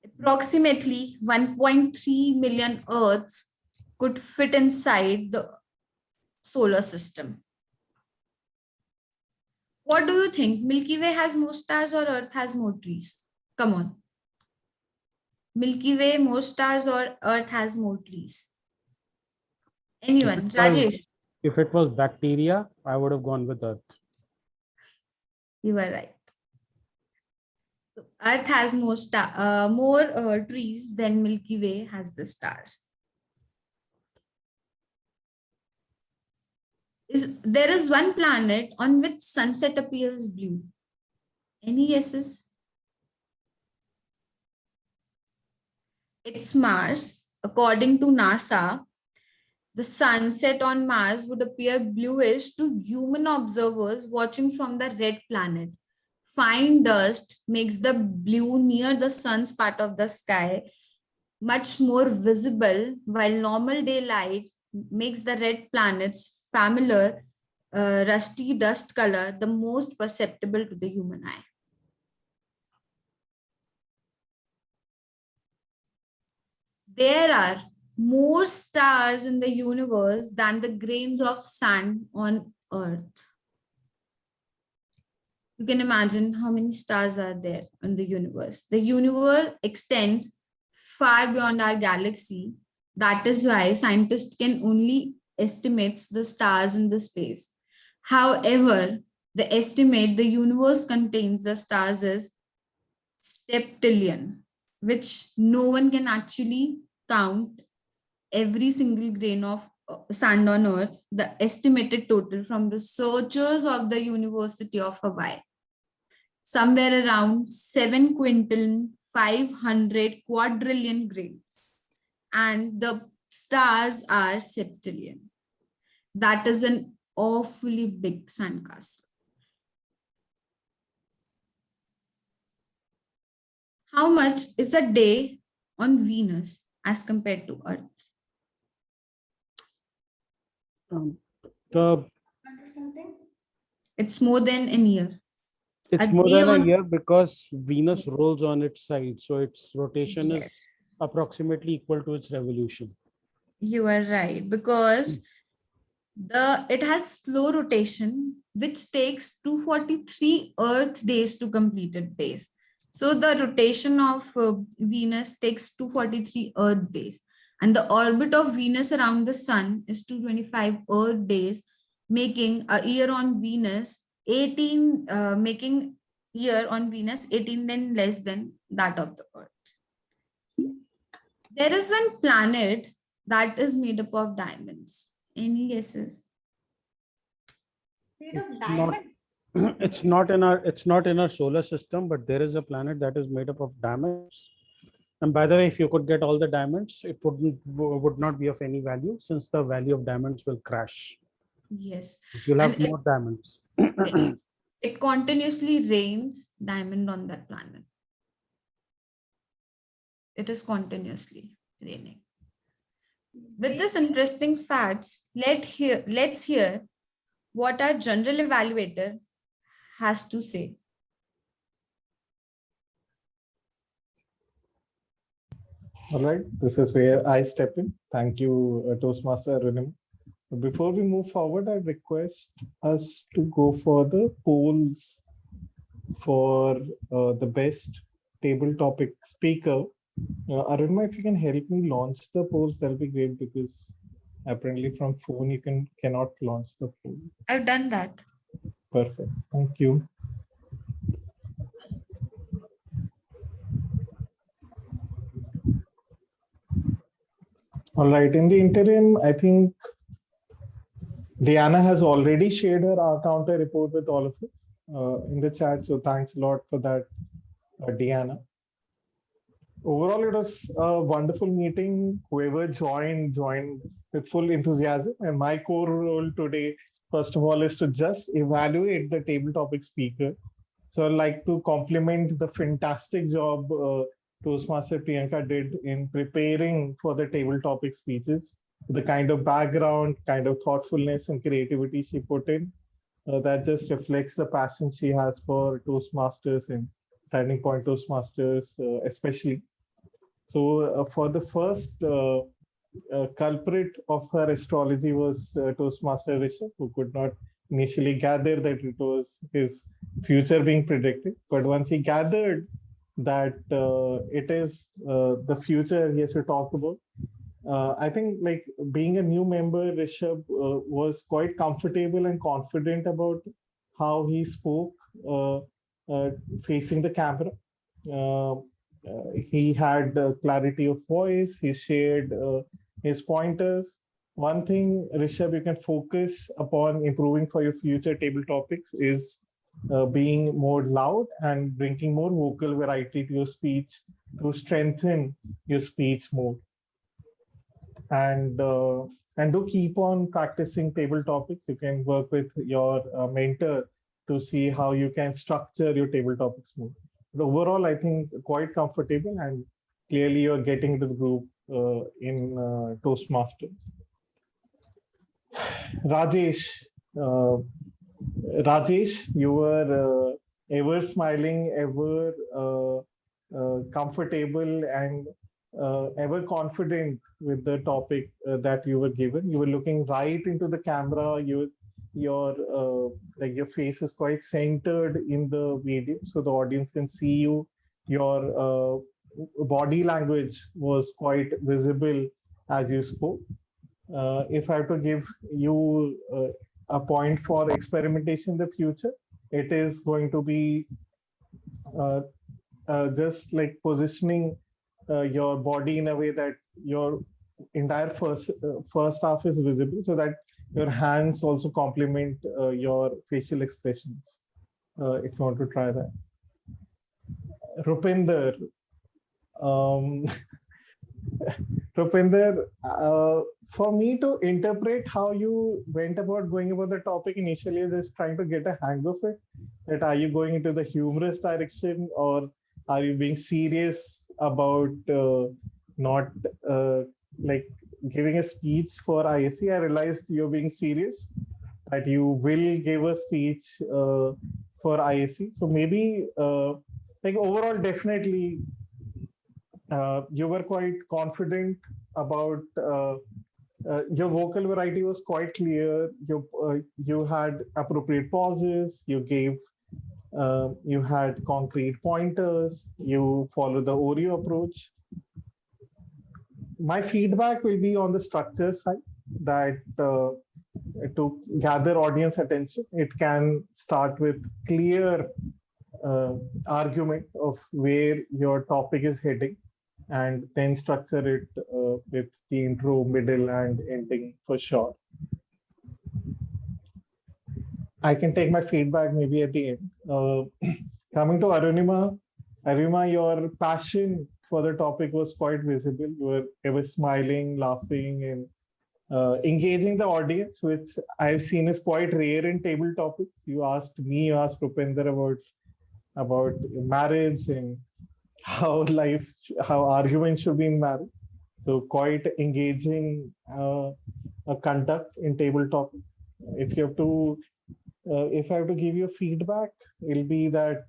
Approximately 1.3 million Earths could fit inside the solar system. What do you think? Milky Way has more stars or Earth has more trees? Come on. Milky Way, more stars or Earth has more trees? Anyone? Rajesh? If it was bacteria, I would have gone with Earth. You are right. So Earth has more trees than Milky Way has the stars. There is one planet on which sunset appears blue. Any guesses? It's Mars. According to NASA, the sunset on Mars would appear bluish to human observers watching from the red planet. fine dust makes the blue near the sun's part of the sky much more visible, while normal daylight makes the red planet's familiar rusty dust color the most perceptible to the human eye. There are more stars in the universe than the grains of sand on Earth. You can imagine how many stars are there in the universe. The universe extends far beyond our galaxy. That is why scientists can only estimate the stars in the space. However, the estimate the universe contains the stars is septillion, which no one can actually count every single grain of sand on Earth. The estimated total from researchers of the University of Hawaii, somewhere around 7 quintillion 500 quadrillion grains, and the stars are septillion. That is an awfully big sandcastle. How much is a day on Venus as compared to Earth? The Something. It's more than a year. It's A more day than a on- year because Venus Yes. rolls on its side. So its rotation is Yes, approximately equal to its revolution. you are right, because it has slow rotation, which takes 243 Earth days to complete its days. So the rotation of Venus takes 243 Earth days, and the orbit of Venus around the Sun is 225 Earth days, making a year on Venus 18, making year on Venus 18 then less than that of the Earth. There is one planet that is made up of diamonds. Any guesses? Made of It's not- diamonds. It's not in our solar system, but there is a planet that is made up of diamonds. And by the way, if you could get all the diamonds, it would not be of any value, since the value of diamonds will crash. Yes. You'll have And it- more diamonds. It continuously rains diamond on that planet. It is continuously raining. With this interesting facts, let's hear what our general evaluator has to say. All right, this is where I step in. Thank you, Toastmaster Arunima. Before we move forward, I request us to go for the polls for the best table topic speaker. Arunima, if you can help me launch the polls, that'll be great, because apparently from phone you cannot launch the poll. I've done that. Perfect. Thank you. All right. In the interim, I think Diana has already shared her counter report with all of us in the chat. So thanks a lot for that, Diana. Overall, it was a wonderful meeting. Whoever joined with full enthusiasm. And my core role today, first of all, is to just evaluate the table topic speaker. So I'd like to compliment the fantastic job Toastmaster Priyanka did in preparing for the table topic speeches. The kind of background, kind of thoughtfulness and creativity she put in, that just reflects the passion she has for Toastmasters and Turning Point Toastmasters, especially. So for the first culprit of her astrology was Toastmaster Rishabh, who could not initially gather that it was his future being predicted. But once he gathered that it is the future he has to talk about, I think, like, being a new member, Rishabh was quite comfortable and confident about how he spoke facing the camera. He had clarity of voice. He shared his pointers. One thing, Rishabh, you can focus upon improving for your future table topics is being more loud and bringing more vocal variety to your speech to strengthen your speech more. And do keep on practicing table topics. You can work with your mentor, to see how you can structure your table topics more. But overall, I think quite comfortable, and clearly you're getting to the group in Toastmasters. Rajesh, uh, Rajesh, you were ever smiling, ever comfortable, and ever confident with the topic that you were given. You were looking right into the camera. Your face is quite centered in the video, so the audience can see you. Your body language was quite visible as you spoke. If I have to give you a point for experimentation in the future, it is going to be just like positioning your body in a way that your entire first half is visible, so that your hands also complement your facial expressions. If you want to try that. Rupinder, Rupinder, for me to interpret how you went about going about the topic initially, just trying to get a hang of it. That are you going into the humorous direction, or are you being serious about not like giving a speech for ISC? I realized you're being serious, that you will give a speech for ISC. So maybe like overall, definitely you were quite confident about your vocal variety was quite clear. You had appropriate pauses. You gave you had concrete pointers. You followed the Oreo approach. My feedback will be on the structure side, that to gather audience attention, it can start with clear argument of where your topic is heading, and then structure it with the intro, middle, and ending for sure. I can take my feedback maybe at the end. Coming to Arunima, your passion for the topic was quite visible. You were ever smiling, laughing, and engaging the audience, which I've seen is quite rare in table topics. You asked me, you asked Rupinder about marriage and how arguments should be in marriage. So quite engaging a conduct in table topic. If you have to, if I have to give you feedback, it'll be that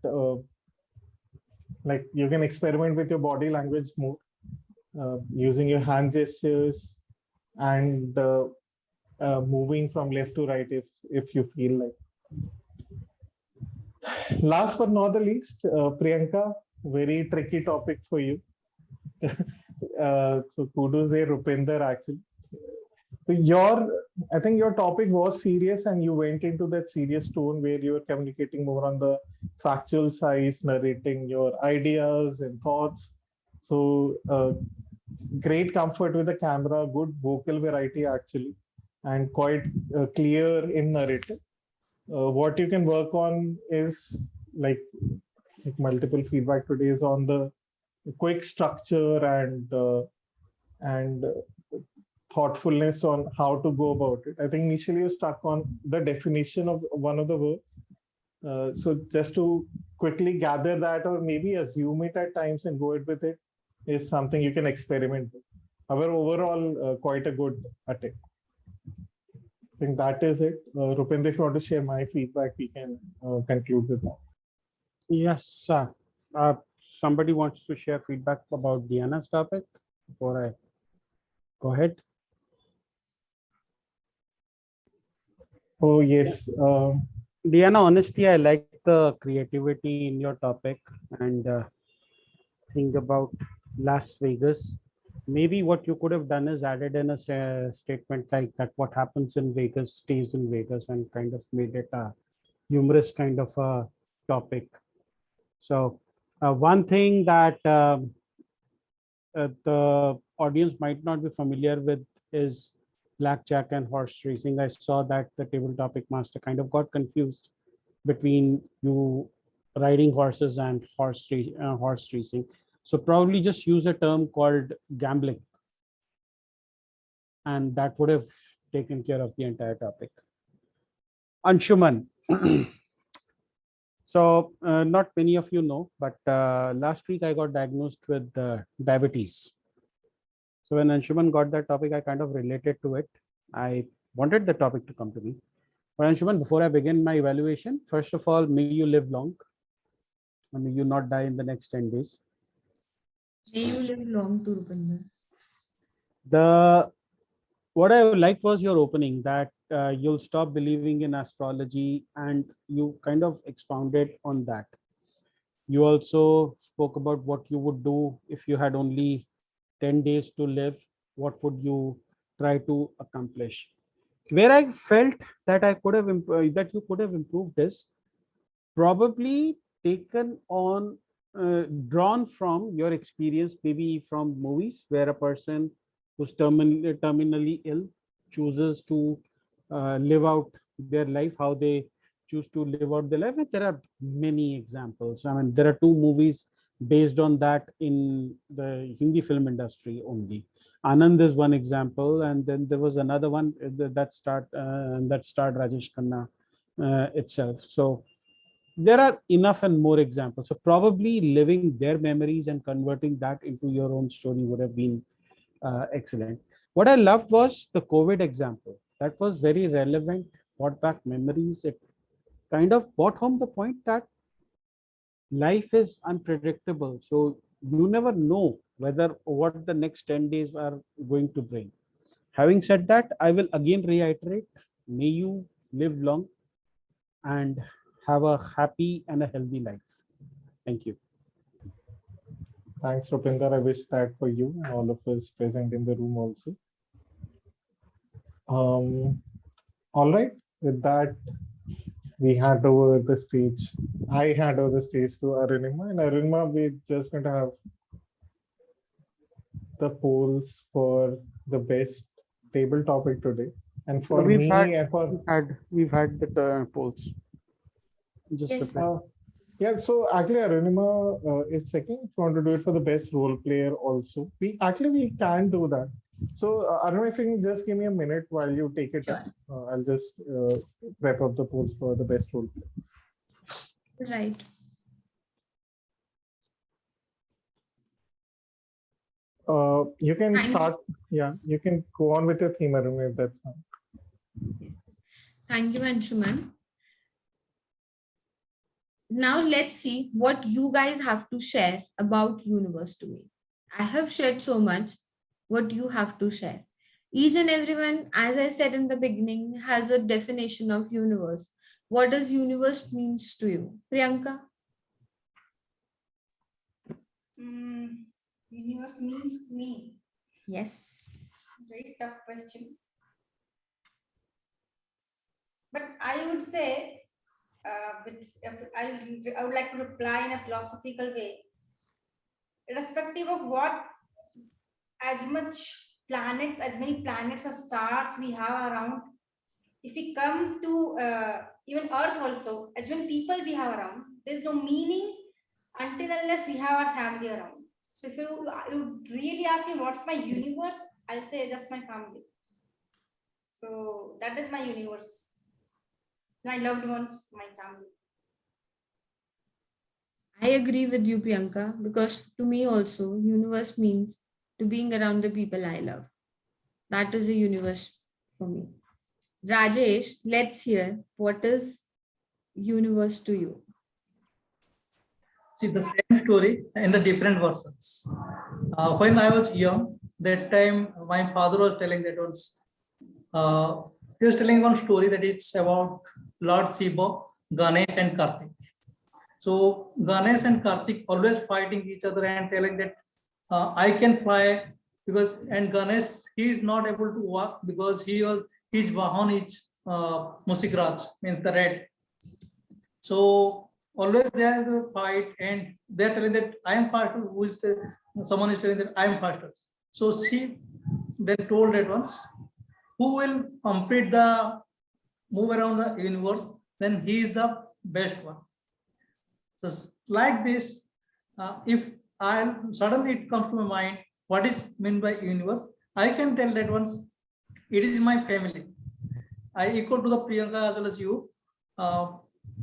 like you can experiment with your body language more, using your hand gestures and moving from left to right if you feel like. Last but not the least, Priyanka, very tricky topic for you. So kudos there, Rupinder, actually. So I think your topic was serious, and you went into that serious tone where you were communicating more on the factual side, narrating your ideas and thoughts. So great comfort with the camera, good vocal variety actually, and quite clear in narrative. What you can work on is like multiple feedback today is on the quick structure and thoughtfulness on how to go about it. I think initially you're stuck on the definition of one of the words. So just to quickly gather that, or maybe assume it at times and go it with it, is something you can experiment with. However, overall, quite a good attempt. I think that is it. Rupinder, if you want to share my feedback, we can conclude with that. Yes, somebody wants to share feedback about Diana's topic before I go ahead. Oh, yes. Diana, honestly, I like the creativity in your topic, and think about Las Vegas. Maybe what you could have done is added in a statement like that what happens in Vegas stays in Vegas, and kind of made it a humorous kind of a topic. So one thing that the audience might not be familiar with is blackjack and horse racing. I saw that the table topic master kind of got confused between you riding horses and horse racing. So probably just use a term called gambling, and that would have taken care of the entire topic. Anshuman, So not many of you know, but last week I got diagnosed with diabetes. So when Anshuman got that topic, I kind of related to it. I wanted the topic to come to me. But Anshuman, before I begin my evaluation, first of all, may you live long. And may you not die in the next 10 days. May you live long, to Rupinder. What I liked was your opening, that you'll stop believing in astrology, and you kind of expounded on that. You also spoke about what you would do if you had only 10 days to live. What would you try to accomplish? Where I felt that I could have that you could have improved is probably taken on, drawn from your experience, maybe from movies, where a person who's terminally ill chooses to live out their life, how they choose to live out their life. And there are many examples. I mean, there are two movies based on that in the Hindi film industry only. Anand is one example, and then there was another one that starred Rajesh Khanna itself. So there are enough and more examples. So probably living their memories and converting that into your own story would have been excellent. What I loved was the COVID example. That was very relevant, brought back memories. It kind of brought home the point that life is unpredictable. So you never know whether what the next 10 days are going to bring. Having said that, I will again reiterate, may you live long and have a happy and a healthy life. Thank you. Thanks, Rupinder. I wish that for you and all of us present in the room also. All right, with that, we hand over the stage. I hand over the stage to Arunima, and Arunima, we're just going to have the polls for the best table topic today. And for We've me, had- and for We've had the polls. Just Yes. yeah, so actually Arunima is second. If you want to do it for the best role player also, we can do that. So Arunima, if you can just give me a minute while you take it up, I'll just wrap up the polls for the best role player. Right. You can Thank you. start. Yeah, you can go on with your theme, Arunima, if that's fine. Thank you, Anshuman. Now let's see what you guys have to share about universe to me. I have shared so much. What you have to share. Each and everyone, as I said in the beginning, has a definition of universe. What does universe means to you? Priyanka? Universe means to me. Yes. Very tough question. But I would say, I would like to reply in a philosophical way. Irrespective of what, as many planets or stars we have around, if we come to even Earth also, as many people we have around, there's no meaning until unless we have our family around. So if you really ask me what's my universe, I'll say that's my family. So that is my universe. My loved ones, my family. I agree with you, Priyanka, because to me also, universe means to being around the people I love. That is a universe for me. Rajesh, let's hear what is universe to you. See the same story in the different versions. When I was young, that time my father was telling that once. He was telling one story that it's about Lord Shiva, Ganesh and Kartik. So Ganesh and Kartik always fighting each other and telling that I can fly because, and Ganesh, he is not able to walk because his Vahan is Musikraj, means the red. So always they have a fight and they're telling that I am faster. Someone is telling that I am faster. So she then told that once, who will complete the move around the universe, then he is the best one. So like this, if suddenly it comes to my mind, what is meant by universe, I can tell that once, it is my family. I equal to the Priyanka as well as you.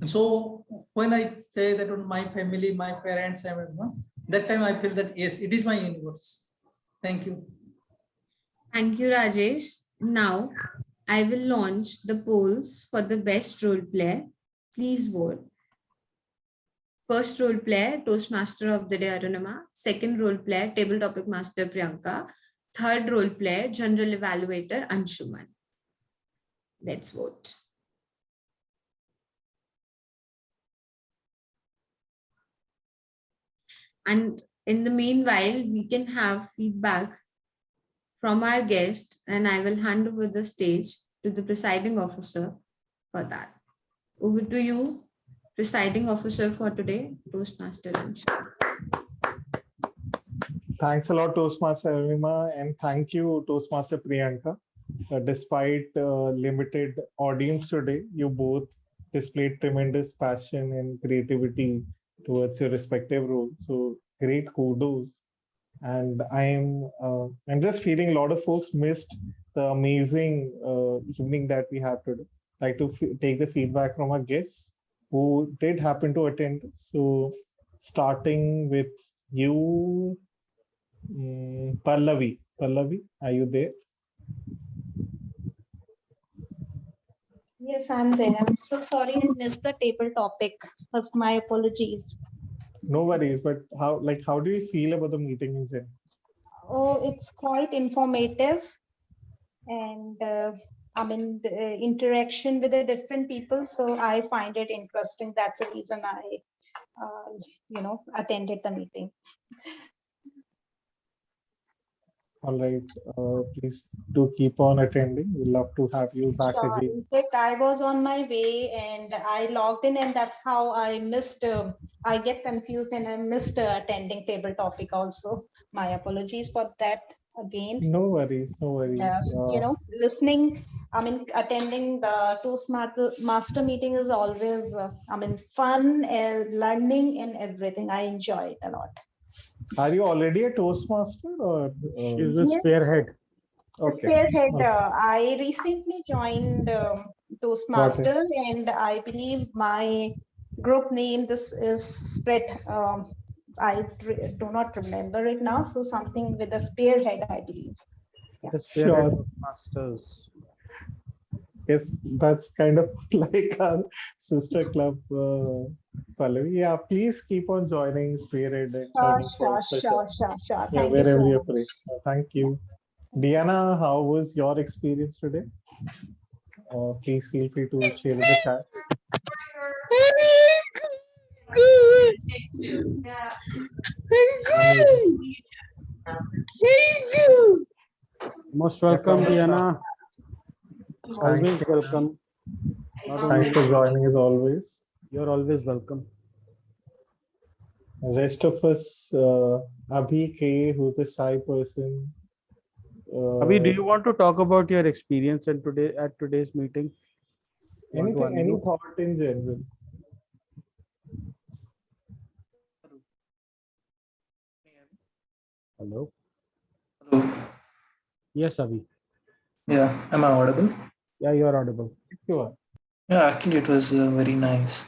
So when I say that on my family, my parents, and everyone, that time I feel that yes, it is my universe. Thank you. Thank you, Rajesh. Now, I will launch the polls for the best role player. Please vote. First role player, Toastmaster of the Day, Arunama. Second role player, Table Topic Master, Priyanka. Third role player, General Evaluator, Anshuman. Let's vote. And in the meanwhile, we can have feedback from our guest, and I will hand over the stage to the presiding officer for that. Over to you, presiding officer for today, Toastmaster Anshuman. Thanks a lot, Toastmaster Arunima, and thank you, Toastmaster Priyanka. Despite limited audience today, you both displayed tremendous passion and creativity towards your respective roles. So great kudos. And I'm just feeling a lot of folks missed the amazing evening that we have today. Like to take the feedback from our guests who did happen to attend. So starting with you, Pallavi. Pallavi, are you there? Yes, I'm there. I'm so sorry I missed the table topic. First, my apologies. No worries, but how do you feel about the meeting in general? Oh, it's quite informative, and I mean the interaction with the different people. So I find it interesting. That's the reason I, attended the meeting. All right, please do keep on attending. We'd love to have you back Sure. again. In fact, I was on my way and I logged in, and that's how I missed. I get confused and I missed attending table topic also. My apologies for that again. No worries, no worries. Listening. I mean, attending the Toastmaster meeting is always, fun, learning, and everything. I enjoy it a lot. Are you already a Toastmaster or? She's a Yes. spearhead. Okay. Spearhead. Okay. I recently joined Toastmaster, and I believe my group name this is spread. I do not remember it now. So something with a spearhead, I believe. The spearhead Sure. masters. Yes, that's kind of like our sister club, Pallavi. Yeah, please keep on joining Spirit and Turning Points for sure. Sure. Yeah, Thank you wherever so you're much. free. Thank you. Diana, how was your experience today? Please feel free to share in the chat. Amazing. Most welcome, promise, Diana. Always Thanks. welcome. Not only Thanks for joining as always. you're always welcome. Rest of us, Abhi K, who's a shy person. Abhi, do you want to talk about your experience at today's meeting? Want to Any unmute? thought in general? Hello. Hello. Yes, Abhi. Yeah, am I audible? Yeah, you're audible. Sure. Yeah, actually, it was very nice.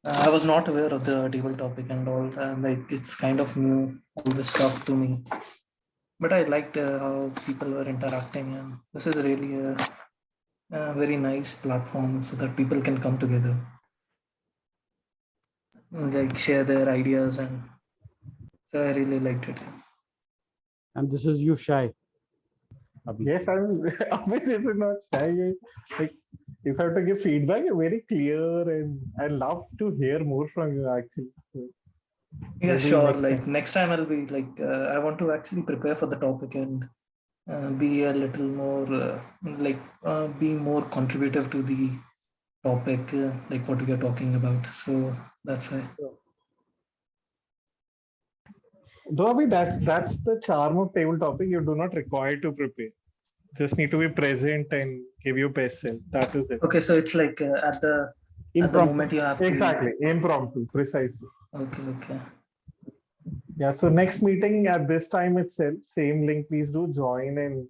I was not aware of the table topic and all, and like it's kind of new, all this stuff to me. But I liked how people were interacting, and this is really a very nice platform so that people can come together, and, like share their ideas, and so I really liked it. And this is you, Shy. Abhi. Yes, I'm. I mean, this is not shy. Like, if I have to give feedback, you're very clear, and I love to hear more from you. Actually, Yeah, maybe sure. next Like time. next time, I'll be like I want to actually prepare for the topic and be a little more be more contributive to the topic, like what we are talking about. So that's why. Though, I mean, that's the charm of table topic. You do not require to prepare. Just need to be present and give your best self. That is it. Okay, so it's like at the moment you have to. Exactly, impromptu, precisely. Okay. Yeah. So next meeting at this time itself, same link. Please do join, and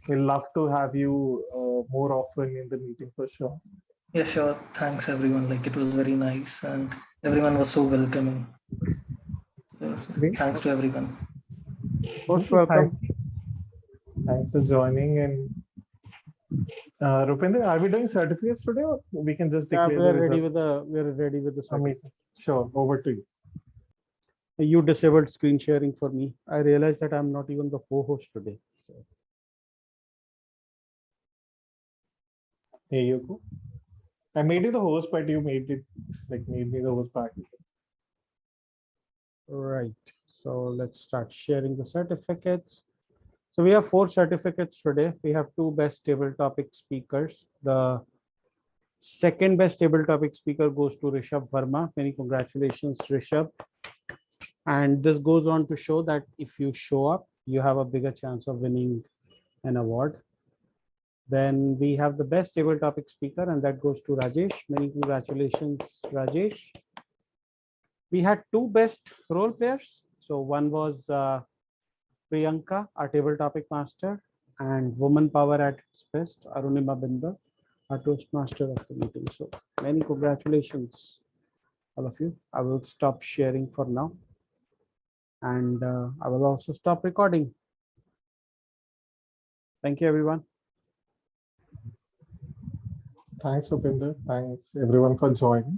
we'll love to have you more often in the meeting for sure. Yeah, sure. Thanks everyone. Like it was very nice and everyone was so welcoming. So, Great. thanks to everyone. Most Okay, welcome. Thanks for joining. And Rupinder, are we doing certificates today, or we can just Yeah, declare we are the ready result? with the certificate. Amazing. Sure, over to you. You disabled screen sharing for me. I realized that I'm not even the co-host today. So, Here you go. I made you the host, but you made me the host back. right. So let's start sharing the certificates. So we have 4 certificates today. We have 2 best table topic speakers. The second best table topic speaker goes to Rishabh Verma. Many congratulations, Rishabh. And this goes on to show that if you show up, you have a bigger chance of winning an award. Then we have the best table topic speaker, and that goes to Rajesh. Many congratulations, Rajesh. We had 2 best role players. So one was Priyanka, our table topic master, and woman power at its best, Arunima Bindal, our Toastmaster of the meeting. So many congratulations, all of you. I will stop sharing for now. And I will also stop recording. Thank you, everyone. Thanks, Rupinder. Thanks, everyone, for joining.